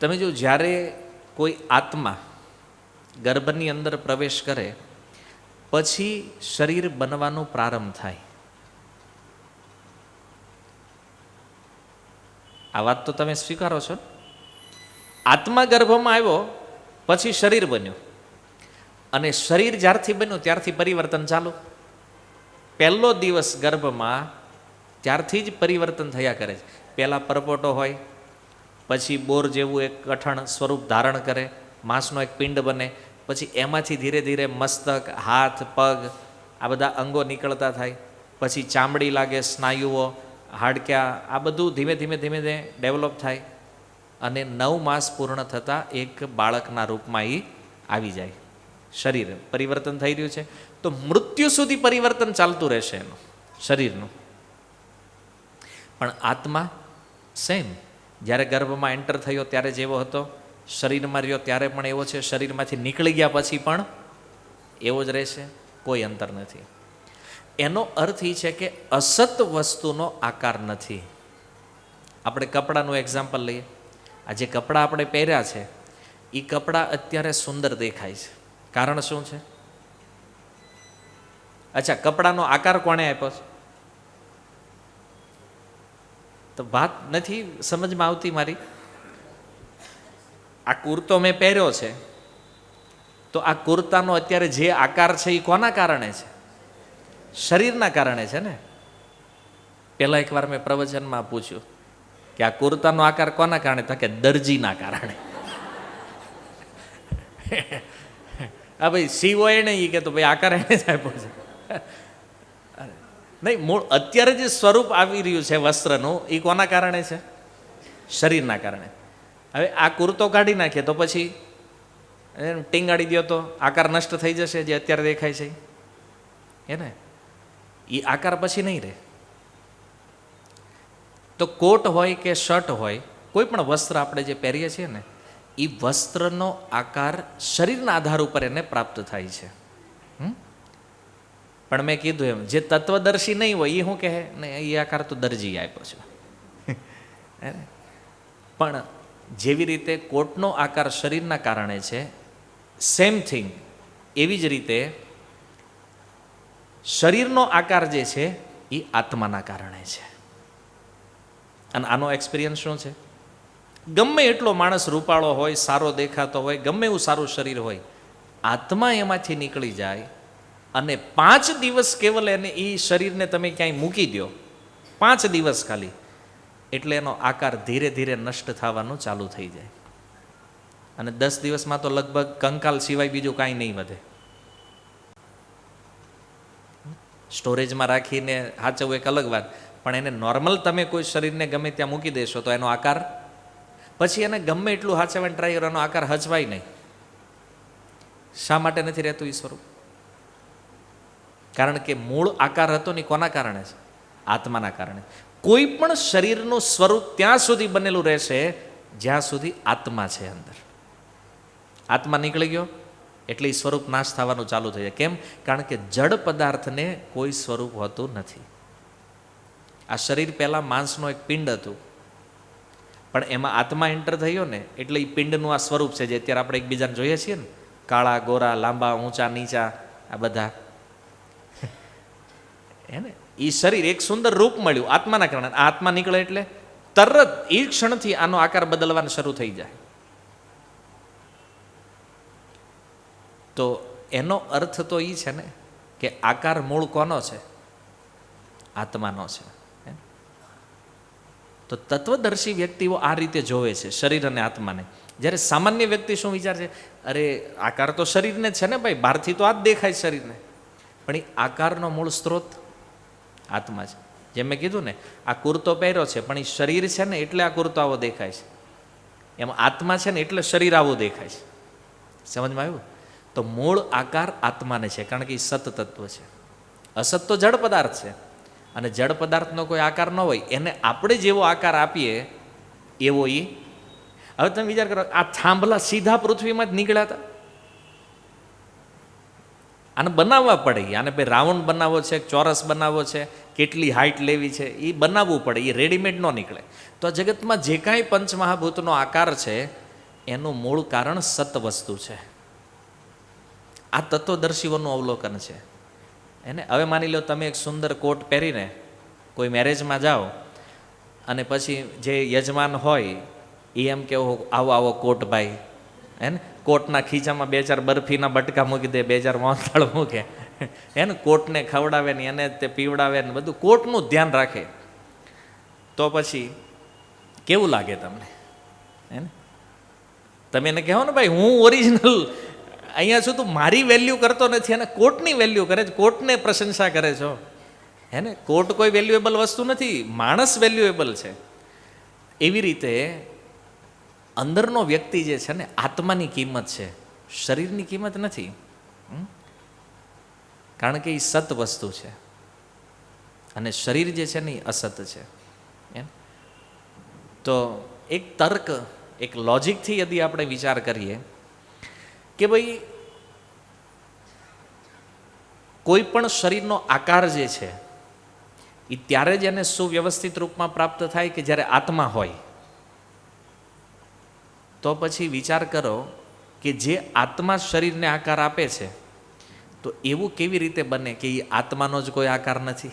તમે જો જ્યારે કોઈ આત્મા ગર્ભની અંદર પ્રવેશ કરે પછી શરીર બનવાનો પ્રારંભ થાય. આ વાત તો તમે સ્વીકારો છો. આત્મા ગર્ભમાં આવ્યો પછી શરીર બન્યું, અને શરીર જ્યારથી બન્યું ત્યારથી પરિવર્તન ચાલુ. પહેલો દિવસ ગર્ભમાં ત્યારથી જ પરિવર્તન થયા કરે છે. પહેલાં પરપોટો હોય, પછી બોર જેવું એક કઠણ સ્વરૂપ ધારણ કરે, માંસનો એક પિંડ બને, પછી એમાંથી ધીરે ધીરે મસ્તક, હાથ, પગ આ બધા અંગો નીકળતા થાય, પછી ચામડી લાગે, સ્નાયુઓ, હાડક્યા, આ બધું ધીમે ધીમે ધીમે ડેવલપ થાય, અને 9 માસ પૂર્ણ થતાં એક બાળકના રૂપમાં એ આવી જાય. શરીર પરિવર્તન થઈ રહ્યું છે. તો મૃત્યુ સુધી પરિવર્તન ચાલતું રહેશે એનું શરીરનું. પણ આત્મા સેમ, જ્યારે ગર્ભમાં એન્ટર થયો ત્યારે જેવો હતો, શરીરમાં રહ્યો ત્યારે પણ એવો છે, શરીરમાંથી નીકળી ગયા પછી પણ એવો જ રહેશે, કોઈ અંતર નથી. એનો અર્થ એ છે કે અસત વસ્તુનો આકાર નથી. આપણે કપડાનું એક્ઝામ્પલ લઈએ. આ જે કપડાં આપણે પહેર્યા છે એ કપડાં અત્યારે સુંદર દેખાય છે. કારણ શું છે? અચ્છા, કપડાનો આકાર કોણે આપ્યો છે? તો વાત નથી સમજમાં આવતી મારી. આ કુર્તો મેં પહેર્યો છે તો આ કુર્તાનો અત્યારે જે આકાર છે એ કોના કારણે છે? શરીરના કારણે છે ને. પહેલા એકવાર મેં પ્રવચનમાં પૂછ્યું કે આ કુર્તાનો આકાર કોના કારણે? તો કે દરજીના કારણે. હા ભાઈ, સીવો એને એ કે તો ભાઈ આકાર એને જ આપ્યો છે. નહીં, મૂળ અત્યારે જે સ્વરૂપ આવી રહ્યું છે વસ્ત્રનું એ કોના કારણે છે? શરીરના કારણે. હવે આ કુર્તો કાઢી નાખીએ તો પછી ટીંગાડી દો તો આકાર નષ્ટ થઈ જશે જે અત્યારે દેખાય છે એને. એ આકાર પછી નહીં રહે. તો કોટ હોય કે શર્ટ હોય, કોઈ પણ વસ્ત્ર આપણે જે પહેરીએ છીએ ને એ વસ્ત્રનો આકાર શરીરના આધાર ઉપર એને પ્રાપ્ત થાય છે. પણ મેં કીધું એમ, જે તત્વદર્શી નહીં હોય એ શું કહે? ને એ આકાર તો દરજી આપ્યો છે. પણ જેવી રીતે કોટનો આકાર શરીરના કારણે છે, સેમ થિંગ એવી જ રીતે શરીરનો આકાર જે છે એ આત્માના કારણે છે. અને આનો એક્સપિરિયન્સ શું છે? ગમે એટલો માણસ રૂપાળો હોય, સારો દેખાતો હોય, ગમે એવું સારું શરીર હોય, આત્મા એમાંથી નીકળી જાય અને 5 દિવસ કેવલ એને એ શરીરને તમે ક્યાંય મૂકી દો, 5 દિવસ ખાલી, એટલે એનો આકાર ધીરે ધીરે નષ્ટ થવાનું ચાલુ થઈ જાય. અને 10 દિવસમાં તો લગભગ કંકાલ સિવાય બીજું કાંઈ નહીં વધે. સ્ટોરેજમાં રાખીને સાચવવું એક અલગ વાત, પણ એને નોર્મલ તમે કોઈ શરીરને ગમે ત્યાં મૂકી દેશો તો એનો આકાર પછી એને ગમે એટલું સાચવવાની ટ્રાય કરો, એનો આકાર હચવાય નહીં. શા માટે નથી રહેતું એ સ્વરૂપ? કારણ કે મૂળ આકાર હતો ને કોના કારણે છે? આત્માના કારણે. કોઈ પણ શરીરનું સ્વરૂપ ત્યાં સુધી બનેલું રહેશે જ્યાં સુધી આત્મા છે અંદર. આત્મા નીકળી ગયો એટલે એ સ્વરૂપ નાશ થવાનું ચાલુ થઈ જાય. કેમ? કારણ કે જડ પદાર્થને કોઈ સ્વરૂપ હોતું નથી. આ શરીર પહેલાં માંસનો એક પિંડ હતું, પણ એમાં આત્મા એન્ટર થયો ને એટલે એ પિંડનું આ સ્વરૂપ છે જે અત્યારે આપણે એકબીજાને જોઈએ છીએ ને, કાળા ગોરા, લાંબા ઊંચા નીચા, આ બધા હે ને. એ શરીર એક સુંદર રૂપ મળ્યું આત્માના કારણે. આત્મા નીકળે એટલે તરત એ ક્ષણથી આનો આકાર બદલવાનો શરૂ થઈ જાય. તો એનો અર્થ તો એ છે ને કે આકાર મૂળ કોનો છે? આત્માનો છે. તો તત્વદર્શી વ્યક્તિઓ આ રીતે જોવે છે શરીર અને આત્માને. જ્યારે સામાન્ય વ્યક્તિ શું વિચારે છે? અરે આકાર તો શરીરને જ છે ને ભાઈ, બહારથી તો આ જ દેખાય શરીરને, પણ એ આકારનો મૂળ સ્ત્રોત આત્મા છે. જેમ મેં કીધું ને, આ કુર્તો પહેર્યો છે પણ એ શરીર છે ને એટલે આ કુર્તો આવો દેખાય છે, એમાં આત્મા છે ને એટલે શરીર આવું દેખાય છે. સમજમાં આવ્યું? તો મૂળ આકાર આત્માને છે, કારણ કે એ સત તત્વ છે. અસત તો જડ પદાર્થ છે, અને જડ પદાર્થનો કોઈ આકાર ન હોય એને આપણે જેવો આકાર આપીએ એવો એ. હવે તમે વિચાર કરો, આ થાંભલા સીધા પૃથ્વીમાં જ નીકળ્યા હતા. આને બનાવવા પડે, આને ભાઈ રાઉન્ડ બનાવવો છે, ચોરસ બનાવવો છે, કેટલી હાઇટ લેવી છે, એ બનાવવું પડે, એ રેડીમેડ ન નીકળે. તો આ જગતમાં જે કાંઈ પંચમહાભૂતનો આકાર છે એનું મૂળ કારણ સત વસ્તુ છે. આ તત્વદર્શીઓનું અવલોકન છે એને. હવે માની લો તમે એક સુંદર કોટ પહેરીને કોઈ મેરેજમાં જાઓ અને પછી જે યજમાન હોય એ એમ કેવો, આવો આવો કોટ ભાઈ, હે ને, કોટના ખીચામાં 2-4 બરફીના બટકા મૂકી દે, 2-4 મોહનથાળ મૂકે, હે ને, કોટને ખવડાવે ને એને તે પીવડાવે ને બધું કોટનું ધ્યાન રાખે, તો પછી કેવું લાગે તમને? હે ને, તમે એને કહો ને ભાઈ હું ઓરિજિનલ અહીંયા છું, તું મારી વેલ્યુ કરતો નથી અને કોટની વેલ્યુ કરે છે, કોટને પ્રશંસા કરે છો, હે ને. કોટ કોઈ વેલ્યુએબલ વસ્તુ નથી, માણસ વેલ્યુએબલ છે. એવી રીતે અંદરનો વ્યક્તિ જે છે ને, આત્માની કિંમત છે, શરીરની કિંમત નથી. કારણ કે એ સત વસ્તુ છે અને શરીર જે છે ને એ અસત છે. એમ તો એક તર્ક, એક લોજિકથી યદિ આપણે વિચાર કરીએ કે ભાઈ કોઈ પણ શરીરનો આકાર જે છે એ ત્યારે જ એને સુવ્યવસ્થિત રૂપમાં પ્રાપ્ત થાય કે જ્યારે આત્મા હોય. તો પછી વિચાર કરો કે જે આત્મા શરીરને આકાર આપે છે, તો એવું કેવી રીતે બને કે એ આત્માનો જ કોઈ આકાર નથી?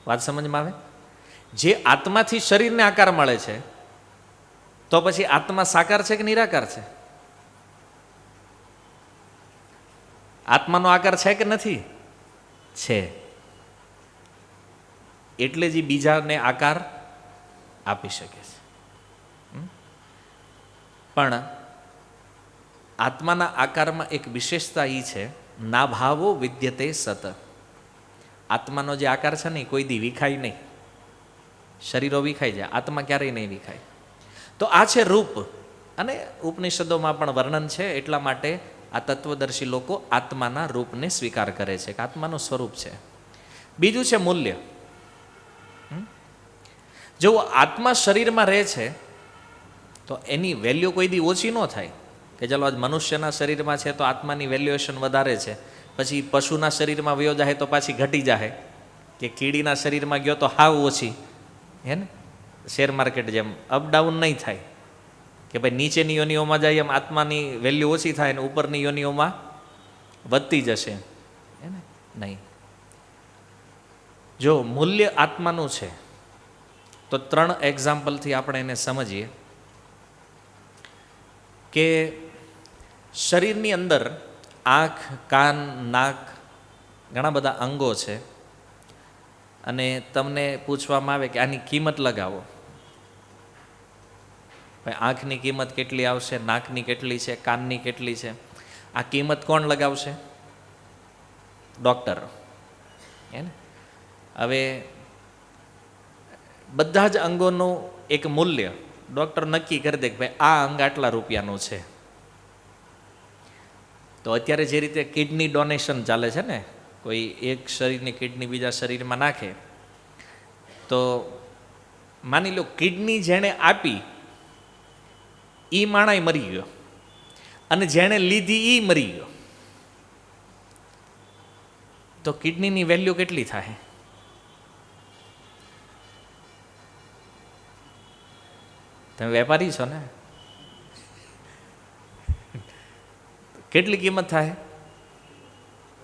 વાત સમજમાં આવે? જે આત્માથી શરીરને આકાર મળે છે, તો પછી આત્મા સાકાર છે કે નિરાકાર છે? આત્માનો આકાર છે કે નથી? છે. એટલે જ બીજાને આકાર આપી શકે છે. પણ આત્માના આકારમાં એક વિશેષતા એ છે, ના ભાવો વિદ્યતે સત. આત્માનો જે આકાર છે ને કોઈ દી વિખાય નહીં. શરીરો વિખાઈ જાય, આત્મા ક્યારેય નહીં વિખાય. તો આ છે રૂપ, અને ઉપનિષદોમાં પણ વર્ણન છે. એટલા માટે આ તત્વદર્શી લોકો આત્માના રૂપને સ્વીકાર કરે છે કે આત્માનું સ્વરૂપ છે. બીજું છે મૂલ્ય. જો આત્મા શરીરમાં રહે છે તો એની વેલ્યુ કોઈ દી ઓછી ન થાય કે ચાલો આજ મનુષ્યના શરીરમાં છે તો આત્માની વેલ્યુએશન વધારે છે, પછી પશુના શરીરમાં વયો જાય તો પાછી ઘટી જાય, કે કીડીના શરીરમાં ગયો તો હાવ ઓછી, હે ને. શેર માર્કેટ જેમ અપડાઉન નહીં થાય કે ભાઈ નીચેની યોનિઓમાં જાય એમ આત્માની વેલ્યુ ઓછી થાય ને ઉપરની યોનિઓમાં વધતી જશે, હે ને. નહીં. જો મૂલ્ય આત્માનું છે તો 3 એક્ઝામ્પલથી આપણે એને સમજીએ કે શરીરની અંદર આંખ, કાન, નાક, ઘણા બધા અંગો છે, અને તમને પૂછવામાં આવે કે આની કિંમત લગાવો. ભાઈ આંખની કિંમત કેટલી આવશે, નાકની કેટલી છે, કાનની કેટલી છે, આ કિંમત કોણ લગાવશે? ડૉક્ટર, હે ને. હવે બધા જ અંગોનું એક મૂલ્ય ડૉક્ટર નક્કી કરી દે કે ભાઈ આ અંગ આટલા રૂપિયાનું છે. તો અત્યારે જે રીતે કિડની ડોનેશન ચાલે છે ને, કોઈ એક શરીરની કિડની બીજા શરીરમાં નાખે, તો માની લો કિડની જેણે આપી એ માણાય મરી ગયો અને જેણે લીધી એ મરી ગયો, તો કિડનીની વેલ્યુ કેટલી થાય? તમે વેપારી છો ને, કેટલી કિંમત થાય?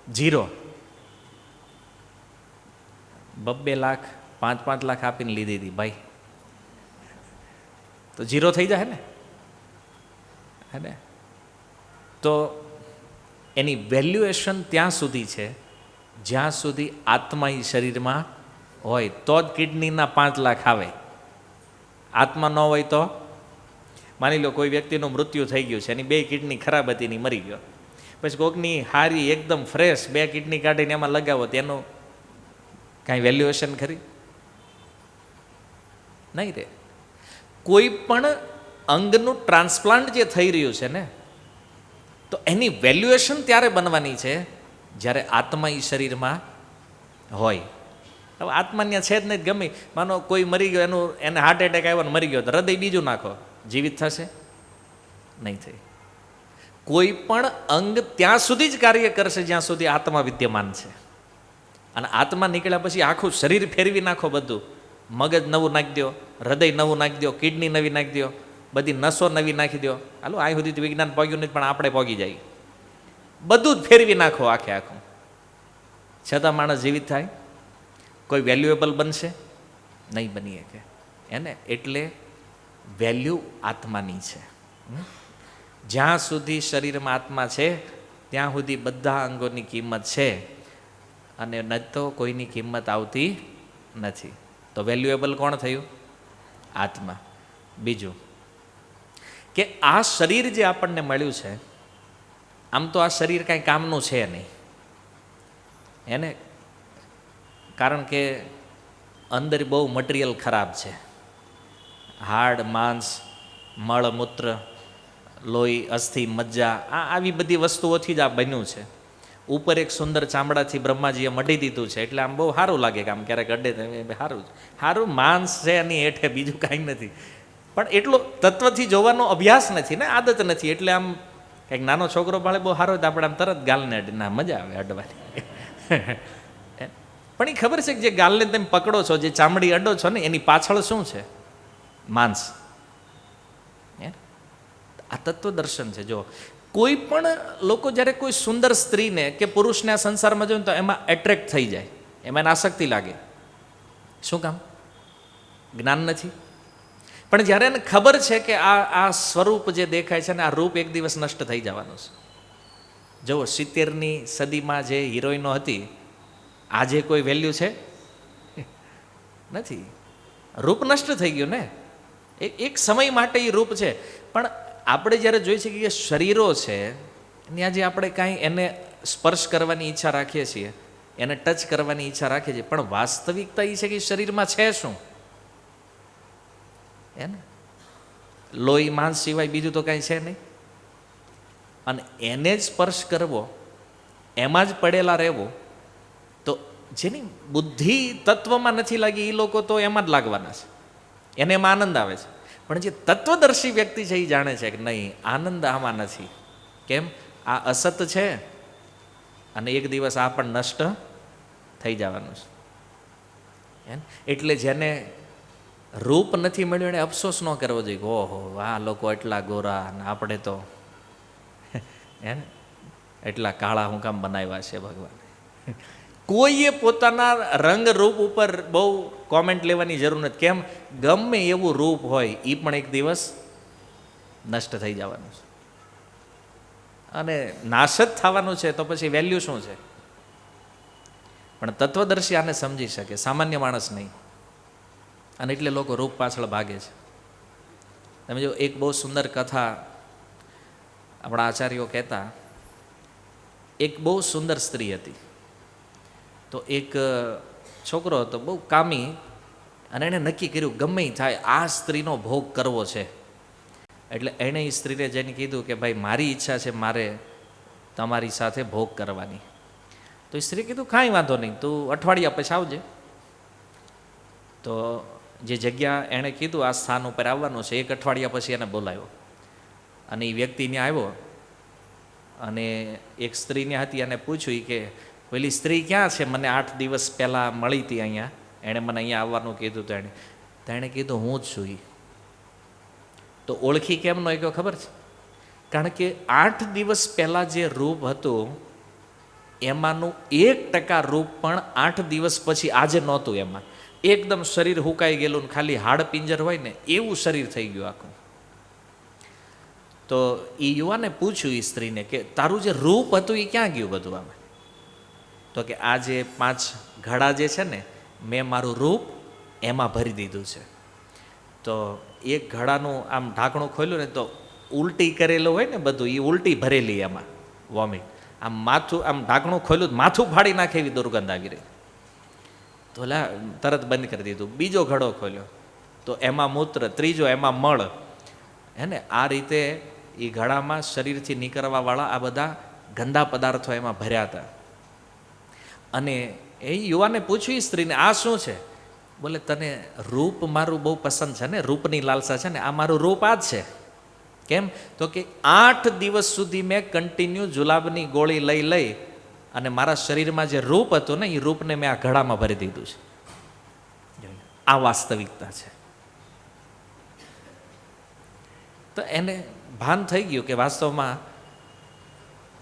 0. 2 લાખ 5 લાખ આપીને લીધી હતી ભાઈ, તો 0 થઈ જાય ને, હે ને? તો એની વેલ્યુએશન ત્યાં સુધી છે જ્યાં સુધી આત્મા એ શરીરમાં હોય તો જ કિડનીના 5 લાખ આવે. આત્મા ન હોય તો, માની લો કોઈ વ્યક્તિનું મૃત્યુ થઈ ગયું છે, એની 2 કિડની ખરાબ હતી ને મરી ગયો, પછી કોકની હારી એકદમ ફ્રેશ 2 કિડની કાઢીને એમાં લગાવો તો એનું કાંઈ વેલ્યુએશન ખરી? નહીં રે. કોઈ પણ અંગનું ટ્રાન્સપ્લાન્ટ જે થઈ રહ્યું છે ને, તો એની વેલ્યુએશન ત્યારે બનવાની છે જ્યારે આત્મા એ શરીરમાં હોય. હવે આત્માન્ય છે જ નહીં, ગમે માનો કોઈ મરી ગયો, એને હાર્ટ એટેક આવ્યો ને મરી ગયો, તો હૃદય બીજું નાખો, જીવિત થશે? નહીં થાય. કોઈ પણ અંગ ત્યાં સુધી જ કાર્ય કરશે જ્યાં સુધી આત્મા વિદ્યમાન છે. અને આત્મા નીકળ્યા પછી આખું શરીર ફેરવી નાખો, બધું મગજ નવું નાખી દો, હૃદય નવું નાખી દો, કિડની નવી નાખી દો, બધી નસો નવી નાખી દો. હાલો આ સુધી વિજ્ઞાન પહોંચ્યું નહીં, પણ આપણે પહોંચી જાય. બધું જ ફેરવી નાખો આખે આખું, છતાં માણસ જીવિત થાય? કોઈ વેલ્યુએબલ બનશે? નહીં બની શકે એને. એટલે વેલ્યુ આત્માની છે. જ્યાં સુધી શરીરમાં આત્મા છે ત્યાં સુધી બધા અંગોની કિંમત છે, અને ન તો કોઈની કિંમત આવતી નથી. તો વેલ્યુએબલ કોણ થયું? આત્મા. બીજું કે આ શરીર જે આપણને મળ્યું છે, આમ તો આ શરીર કાંઈ કામનું છે નહીં એને, કારણ કે અંદર બહુ મટીરિયલ ખરાબ છે. હાડ, માંસ, મળમૂત્ર, લોહી, અસ્થિ, મજ્જા, આવી બધી વસ્તુઓથી જ આ બન્યું છે. ઉપર એક સુંદર ચામડાથી બ્રહ્માજીએ મઢી દીધું છે, એટલે આમ બહુ સારું લાગે કે આમ ક્યારેક અડે સારું સારું માંસ છે એની હેઠે, બીજું કાંઈ નથી. પણ એટલો તત્વથી જોવાનો અભ્યાસ નથી ને, આદત નથી, એટલે આમ કંઈક નાનો છોકરો ભાળે બહુ સારો હોય તો આપણે આમ તરત ગાલને ના મજા આવે અડવાની. પણ એ ખબર છે કે જે ગાલને તમે પકડો છો, જે ચામડી અડો છો ને, એની પાછળ શું છે? માંસ. આ તત્વદર્શન છે. જો કોઈ પણ લોકો જ્યારે કોઈ સુંદર સ્ત્રીને કે પુરુષને આ સંસારમાં જોઈને તો એમાં એટ્રેક્ટ થઈ જાય, એમાં એને આસક્તિ લાગે. શું કામ? જ્ઞાન નથી. પણ જ્યારે એને ખબર છે કે આ સ્વરૂપ જે દેખાય છે ને, આ રૂપ એક દિવસ નષ્ટ થઈ જવાનું છે. જુઓ 70ની સદીમાં જે હિરોઈનો હતી, આજે કોઈ વેલ્યુ છે? નથી. રૂપ નષ્ટ થઈ ગયું ને, એક સમય માટે એ રૂપ છે. પણ આપણે જ્યારે જોઈએ છીએ કે શરીરો છે, ત્યાં જે આપણે કાંઈ એને સ્પર્શ કરવાની ઈચ્છા રાખીએ છીએ, એને ટચ કરવાની ઈચ્છા રાખીએ છીએ, પણ વાસ્તવિકતા એ છે કે શરીરમાં છે શું? એને લોહી માંસ સિવાય બીજું તો કાંઈ છે નહીં. અને એને જ સ્પર્શ કરવો, એમાં જ પડેલા રહેવો, તો જેની બુદ્ધિ તત્વમાં નથી લાગી એ લોકો તો એમાં જ લાગવાના છે, એને એમાં આનંદ આવે છે. પણ જે તત્વદર્શી વ્યક્તિ છે એ જાણે છે કે નહીં, આનંદ આમાં નથી. કેમ? આ અસત છે અને એક દિવસ આ પણ નષ્ટ થઈ જવાનું છે. એટલે જેને રૂપ નથી મળ્યું એને અફસોસ ન કરવો જોઈએ. ઓહો, આ લોકો એટલા ગોરા અને આપણે તો એટલા કાળા હું કામ બનાવ્યા છે ભગવાન. કોઈએ પોતાના રંગ રૂપ ઉપર બહુ કોમેન્ટ લેવાની જરૂર નથી. કેમ? ગમે એવું રૂપ હોય એ પણ એક દિવસ નષ્ટ થઈ જવાનું છે, અને નાશ જ થવાનું છે. તો પછી વેલ્યુ શું છે? પણ તત્વદર્શી આને સમજી શકે, સામાન્ય માણસ નહીં. અને એટલે લોકો રૂપ પાછળ ભાગે છે. તમે જો એક બહુ સુંદર કથા આપણા આચાર્યો કહેતા, એક બહુ સુંદર સ્ત્રી હતી. તો એક છોકરો હતો બહુ કામી, અને એણે નક્કી કર્યું ગમે થાય આ સ્ત્રીનો ભોગ કરવો છે. એટલે એણે એ સ્ત્રીને જઈને કીધું કે ભાઈ મારી ઈચ્છા છે, મારે તમારી સાથે ભોગ કરવાની. તો સ્ત્રી કીધું કાંઈ વાંધો નહીં, તું અઠવાડિયા પછી આવજે. તો જે જગ્યા એણે કીધું આ સ્થાન ઉપર આવવાનું છે, એક અઠવાડિયા પછી એને બોલાવ્યો અને એ વ્યક્તિ ત્યાં આવ્યો અને એક સ્ત્રીને હતી અને પૂછ્યું કે પેલી સ્ત્રી ક્યાં છે, મને 8 દિવસ પહેલાં મળી હતી અહીંયા, એણે મને અહીંયા આવવાનું કીધું. તો એણે કીધું હું જ છું. તો ઓળખી કેમ ન ગયો ખબર છે? કારણ કે 8 દિવસ પહેલાં જે રૂપ હતું એમાંનું 1% રૂપ પણ 8 દિવસ પછી આજે નહોતું. એમાં એકદમ શરીર હુકાઈ ગયેલું ને ખાલી હાડ પિંજર હોય ને એવું શરીર થઈ ગયું આખું. તો એ યુવાને પૂછ્યું એ સ્ત્રીને કે તારું જે રૂપ હતું એ ક્યાં ગયું બધું આમાં? તો કે આ જે 5 ઘડા જે છે ને, મેં મારું રૂપ એમાં ભરી દીધું છે. તો એક ઘડાનું આમ ઢાંકણું ખોલ્યું ને તો ઉલટી કરેલું હોય ને બધું, એ ઉલટી ભરેલી એમાં વોમિટ. આમ માથું આમ ઢાંકણું ખોલ્યું, માથું ફાડી નાખે એવી દુર્ગંધ આવી રહી. તો તરત બંધ કરી દીધું. બીજો ઘડો ખોલ્યો તો એમાં મૂત્ર, ત્રીજો એમાં મળ. હે ને, આ રીતે એ ઘડામાં શરીરથી નીકળવાવાળા આ બધા ગંદા પદાર્થો એમાં ભર્યા હતા. અને એ યુવાને પૂછ્યું સ્ત્રીને, આ શું છે? બોલે તને રૂપ મારું બહુ પસંદ છે ને, રૂપની લાલસા છે ને, આ મારું રૂપ આ જ છે. કેમ? તો કે 8 દિવસ સુધી મેં કન્ટિન્યુ જુલાબની ગોળી લઈ અને મારા શરીરમાં જે રૂપ હતું ને એ રૂપને મેં આ ઘડામાં ભરી દીધું છે. આ વાસ્તવિકતા છે. તો એને ભાન થઈ ગયું કે વાસ્તવમાં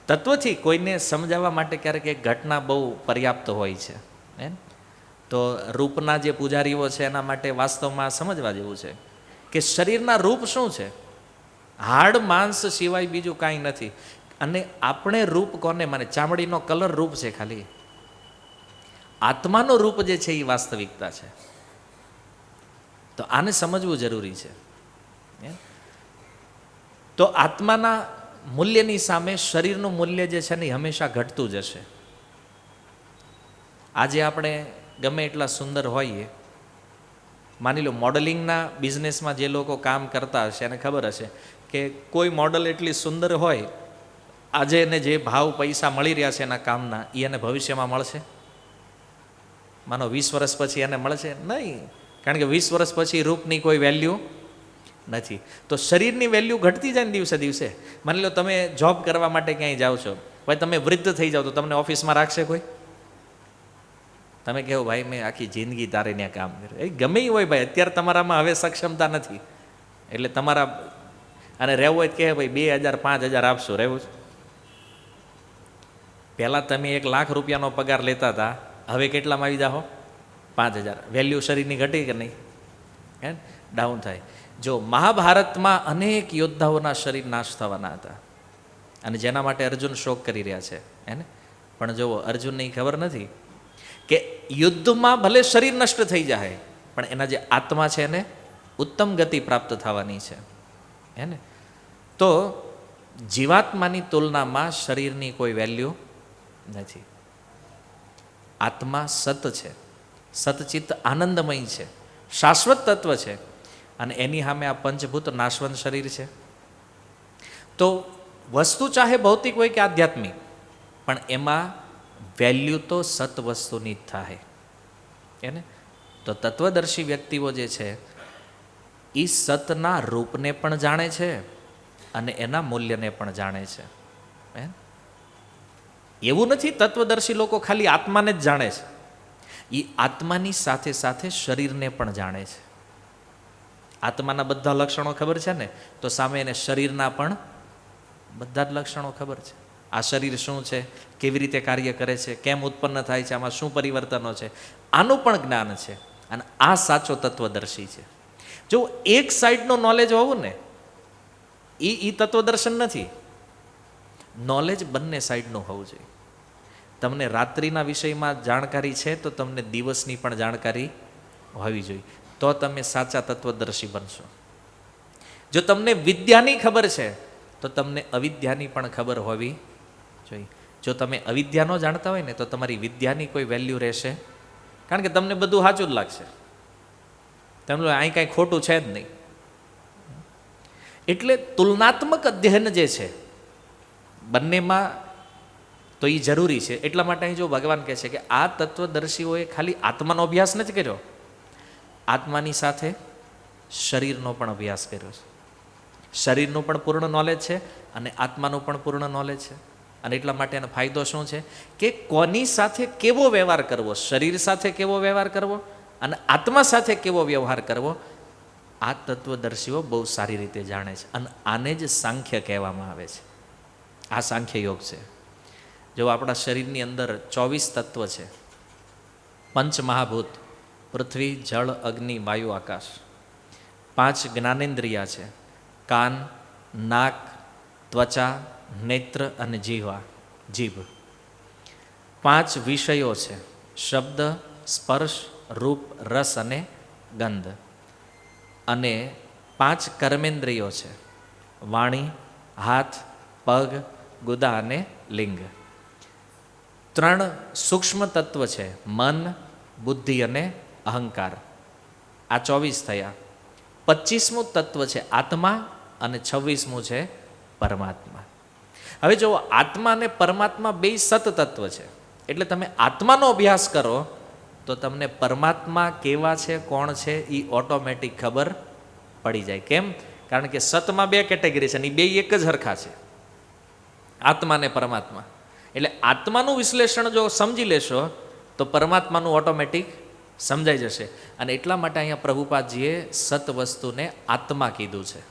તત્વથી કોઈને સમજાવવા માટે ક્યારેક એક ઘટના બહુ પર્યાપ્ત હોય છે. તો રૂપના જે પૂજારીઓ છે એના માટે વાસ્તવમાં સમજવા જેવું છે કે શરીરના રૂપ શું છે? હાડ માંસ સિવાય બીજું કાંઈ નથી. અને આપણે રૂપ કોને માને? ચામડીનો કલર રૂપ છે ખાલી. આત્માનો રૂપ જે છે એ વાસ્તવિકતા છે. તો આને સમજવું જરૂરી છે. તો આત્માના મૂલ્યની સામે શરીરનું મૂલ્ય જે છે ને એ હંમેશા ઘટતું જશે. આજે આપણે ગમે એટલા સુંદર હોઈએ, માની લો મોડલિંગના બિઝનેસમાં જે લોકો કામ કરતા હશે એને ખબર હશે કે કોઈ મોડલ એટલી સુંદર હોય, આજે એને જે ભાવ પૈસા મળી રહ્યા છે એના કામના, એ એને ભવિષ્યમાં મળશે? માનો 20 વર્ષ પછી એને મળશે? નહીં, કારણ કે 20 વર્ષ પછી રૂપની કોઈ વેલ્યુ નથી. તો શરીરની વેલ્યુ ઘટતી જાય ને દિવસે દિવસે. માની લો તમે જોબ કરવા માટે ક્યાંય જાઓ છો, ભાઈ તમે વૃદ્ધ થઈ જાઓ તો તમને ઓફિસમાં રાખશે કોઈ? તમે કહો ભાઈ મેં આખી જિંદગી તારે ત્યાં કામ કર્યું. એ ગમે એ હોય ભાઈ, અત્યારે તમારામાં હવે સક્ષમતા નથી એટલે તમારા, અને રહેવું હોય કે ભાઈ 2000 5000 આપશો, રહેવું છે. પહેલાં તમે 1 લાખ રૂપિયાનો પગાર લેતા હતા, હવે કેટલામાં આવી જાઓ? 5000. વેલ્યુ શરીરની ઘટી કે નહીં? હે, ડાઉન થાય. જો મહાભારતમાં અનેક યોદ્ધાઓના શરીર નાશ થવાના હતા અને જેના માટે અર્જુન શોક કરી રહ્યા છે. હે ને, પણ જુઓ અર્જુનને ખબર નથી કે યુદ્ધમાં ભલે શરીર નષ્ટ થઈ જાય પણ એના જે આત્મા છે એને ઉત્તમ ગતિ પ્રાપ્ત થવાની છે. હે ને, તો જીવાત્માની તુલનામાં શરીરની કોઈ વેલ્યુ નથી. આત્મા સત છે, સતચિત્ત આનંદમય છે, શાશ્વત તત્વ છે અને એની સામે આ પંચભૂત નાશવંત શરીર છે. તો વસ્તુ ચાહે ભૌતિક હોય કે આધ્યાત્મિક, પણ એમાં વેલ્યુ તો સત વસ્તુની જ થાય. એને તો તત્વદર્શી વ્યક્તિઓ જે છે એ સતના રૂપને પણ જાણે છે અને એના મૂલ્યને પણ જાણે છે. એવું નથી તત્વદર્શી લોકો ખાલી આત્માને જ જાણે છે, એ આત્માની સાથે સાથે શરીરને પણ જાણે છે. આત્માના બધા લક્ષણો ખબર છે ને, તો સામે એને શરીરના પણ બધા જ લક્ષણો ખબર છે. આ શરીર શું છે, કેવી રીતે કાર્ય કરે છે, કેમ ઉત્પન્ન થાય છે, આમાં શું પરિવર્તનો છે, આનું પણ જ્ઞાન છે. અને આ સાચો તત્વદર્શી છે. જો એક સાઈડનું નોલેજ હોવું ને એ તત્વદર્શન નથી. નોલેજ બંને સાઈડનું હોવું જોઈએ. તમને રાત્રિના વિષયમાં જાણકારી છે તો તમને દિવસની પણ જાણકારી હોવી જોઈએ, તો તમે સાચા તત્વદર્શી બનશો. જો તમને વિદ્યાની ખબર છે તો તમને અવિદ્યાની પણ ખબર હોવી જોઈએ. જો તમે અવિદ્યા ન જાણતા હોય ને તો તમારી વિદ્યાની કોઈ વેલ્યુ રહેશે, કારણ કે તમને બધું સાચું જ લાગશે. તમને અહીં કાંઈ ખોટું છે જ નહીં. એટલે તુલનાત્મક અધ્યયન જે છે બંનેમાં તો એ જરૂરી છે. એટલા માટે અહીં જો ભગવાન કહે છે કે આ તત્વદર્શીઓએ ખાલી આત્માનો અભ્યાસ નથી કર્યો, આત્માની સાથે શરીરનો પણ અભ્યાસ કર્યો છે. શરીરનું પણ પૂર્ણ નોલેજ છે અને આત્માનું પણ પૂર્ણ નોલેજ છે. અને એટલા માટે એનો ફાયદો શું છે કે કોની સાથે કેવો વ્યવહાર કરવો, શરીર સાથે કેવો વ્યવહાર કરવો અને આત્મા સાથે કેવો વ્યવહાર કરવો, આ તત્વદર્શીઓ બહુ સારી રીતે જાણે છે. અને આને જ સાંખ્ય કહેવામાં આવે છે. આ સાંખ્ય યોગ છે. જો આપણા શરીરની અંદર 24 તત્વ છે, પંચ મહાભૂત પૃથ્વી, જળ, અગ્નિ, વાયુ, આકાશ. 5 જ્ઞાનેન્દ્રિયા છે, કાન, નાક, ત્વચા, નેત્ર અને જીભ. 5 વિષયો છે, શબ્દ, સ્પર્શ, રૂપ, રસ અને ગંધ. અને 5 કર્મેન્દ્રિયો છે, વાણી, હાથ, પગ, ગુદા અને લિંગ. 3 સૂક્ષ્મ તત્વ છે, મન, બુદ્ધિ અને અહંકાર. આ 24 થયા. 25મું તત્વ છે આત્મા અને 26મું છે પરમાત્મા. હવે જો આત્મા અને પરમાત્મા બે સત તત્વ છે, એટલે તમે આત્માનો અભ્યાસ કરો તો તમને પરમાત્મા કેવા છે, કોણ છે, એ ઓટોમેટિક ખબર પડી જાય. કેમ? કારણ કે સતમાં 2 કેટેગરી છે અને એ બે એક જ હરખા છે, આત્મા અને પરમાત્મા. એટલે આત્માનું વિશ્લેષણ જો સમજી લેશો તો પરમાત્માનું ઓટોમેટિક સમજાઈ જશે. અને એટલા માટે અહીંયા પ્રભુપાદજીએ સત વસ્તુને આત્મા કીધું છે.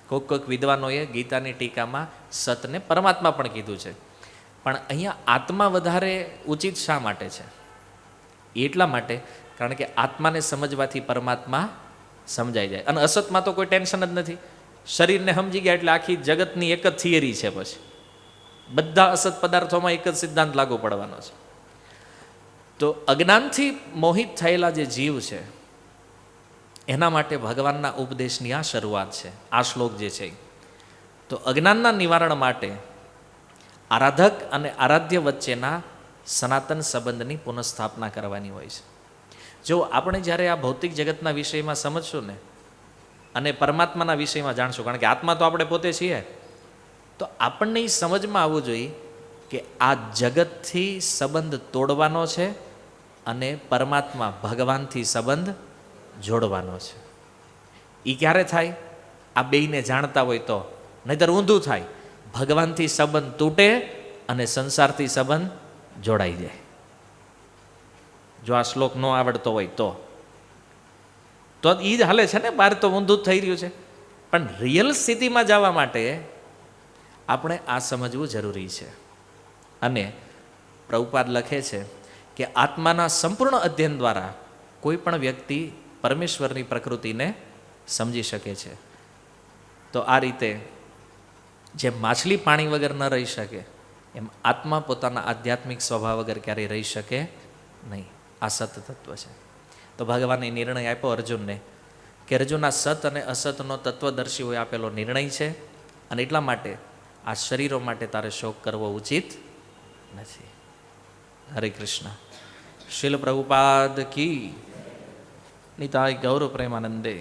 કોઈક વિદ્વાનોએ ગીતાની ટીકામાં સતને પરમાત્મા પણ કીધું છે. પણ અહીંયા આત્મા વધારે ઉચિત શા માટે છે? એટલા માટે કારણ કે આત્માને સમજવાથી પરમાત્મા સમજાઈ જાય. અને અસતમાં તો કોઈ ટેન્શન જ નથી. શરીરને સમજી ગયા એટલે આખી જગતની એક જ થિયરી છે. પછી બધા અસત પદાર્થોમાં એક જ સિદ્ધાંત લાગુ પડવાનો છે. તો અજ્ઞાનથી મોહિત થયેલા જે જીવ છે એના માટે ભગવાનના ઉપદેશની આ શરૂઆત છે, આ શ્લોક જે છે. તો અજ્ઞાનના નિવારણ માટે આરાધક અને આરાધ્ય વચ્ચેના સનાતન સંબંધની પુનઃસ્થાપના કરવાની હોય છે. જો આપણે જ્યારે આ ભૌતિક જગતના વિષયમાં સમજશું ને અને પરમાત્માના વિષયમાં જાણશું, કારણ કે આત્મા તો આપણે પોતે છીએ, તો આપણને એ સમજમાં આવવું જોઈએ કે આ જગતથી સંબંધ તોડવાનો છે અને પરમાત્મા ભગવાનથી સંબંધ જોડવાનો છે. એ ક્યારે થાય? આ બેયને જાણતા હોય તો. નહીંતર ઊંધું થાય. ભગવાનથી સંબંધ તૂટે અને સંસારથી સંબંધ જોડાઈ જાય. જો આ શ્લોક ન આવડતો હોય તો એ જ હાલે છે ને. બહાર તો ઊંધું થઈ રહ્યું છે. પણ રિયલ સ્થિતિમાં જવા માટે આપણે આ સમજવું જરૂરી છે. અને પ્રભુપાદ લખે છે કે આત્માના સંપૂર્ણ અધ્યયન દ્વારા કોઈ પણ વ્યક્તિ પરમેશ્વરની પ્રકૃતિને સમજી શકે છે. તો આ રીતે જેમ માછલી પાણી વગર ન રહી શકે એમ આત્મા પોતાના આધ્યાત્મિક સ્વભાવ વગર ક્યારેય રહી શકે નહીં. આ સત તત્વ છે. તો ભગવાને નિર્ણય આપ્યો અર્જુનને કે અર્જુન, આ સત અને અસતનો તત્વદર્શીઓએ આપેલો નિર્ણય છે અને એટલા માટે આ શરીરો માટે તારે શોક કરવો ઉચિત નથી. હરે કૃષ્ણ. શીલ પ્રભુપાદ કી નિતાય ગૌર પ્રેમાનંદે.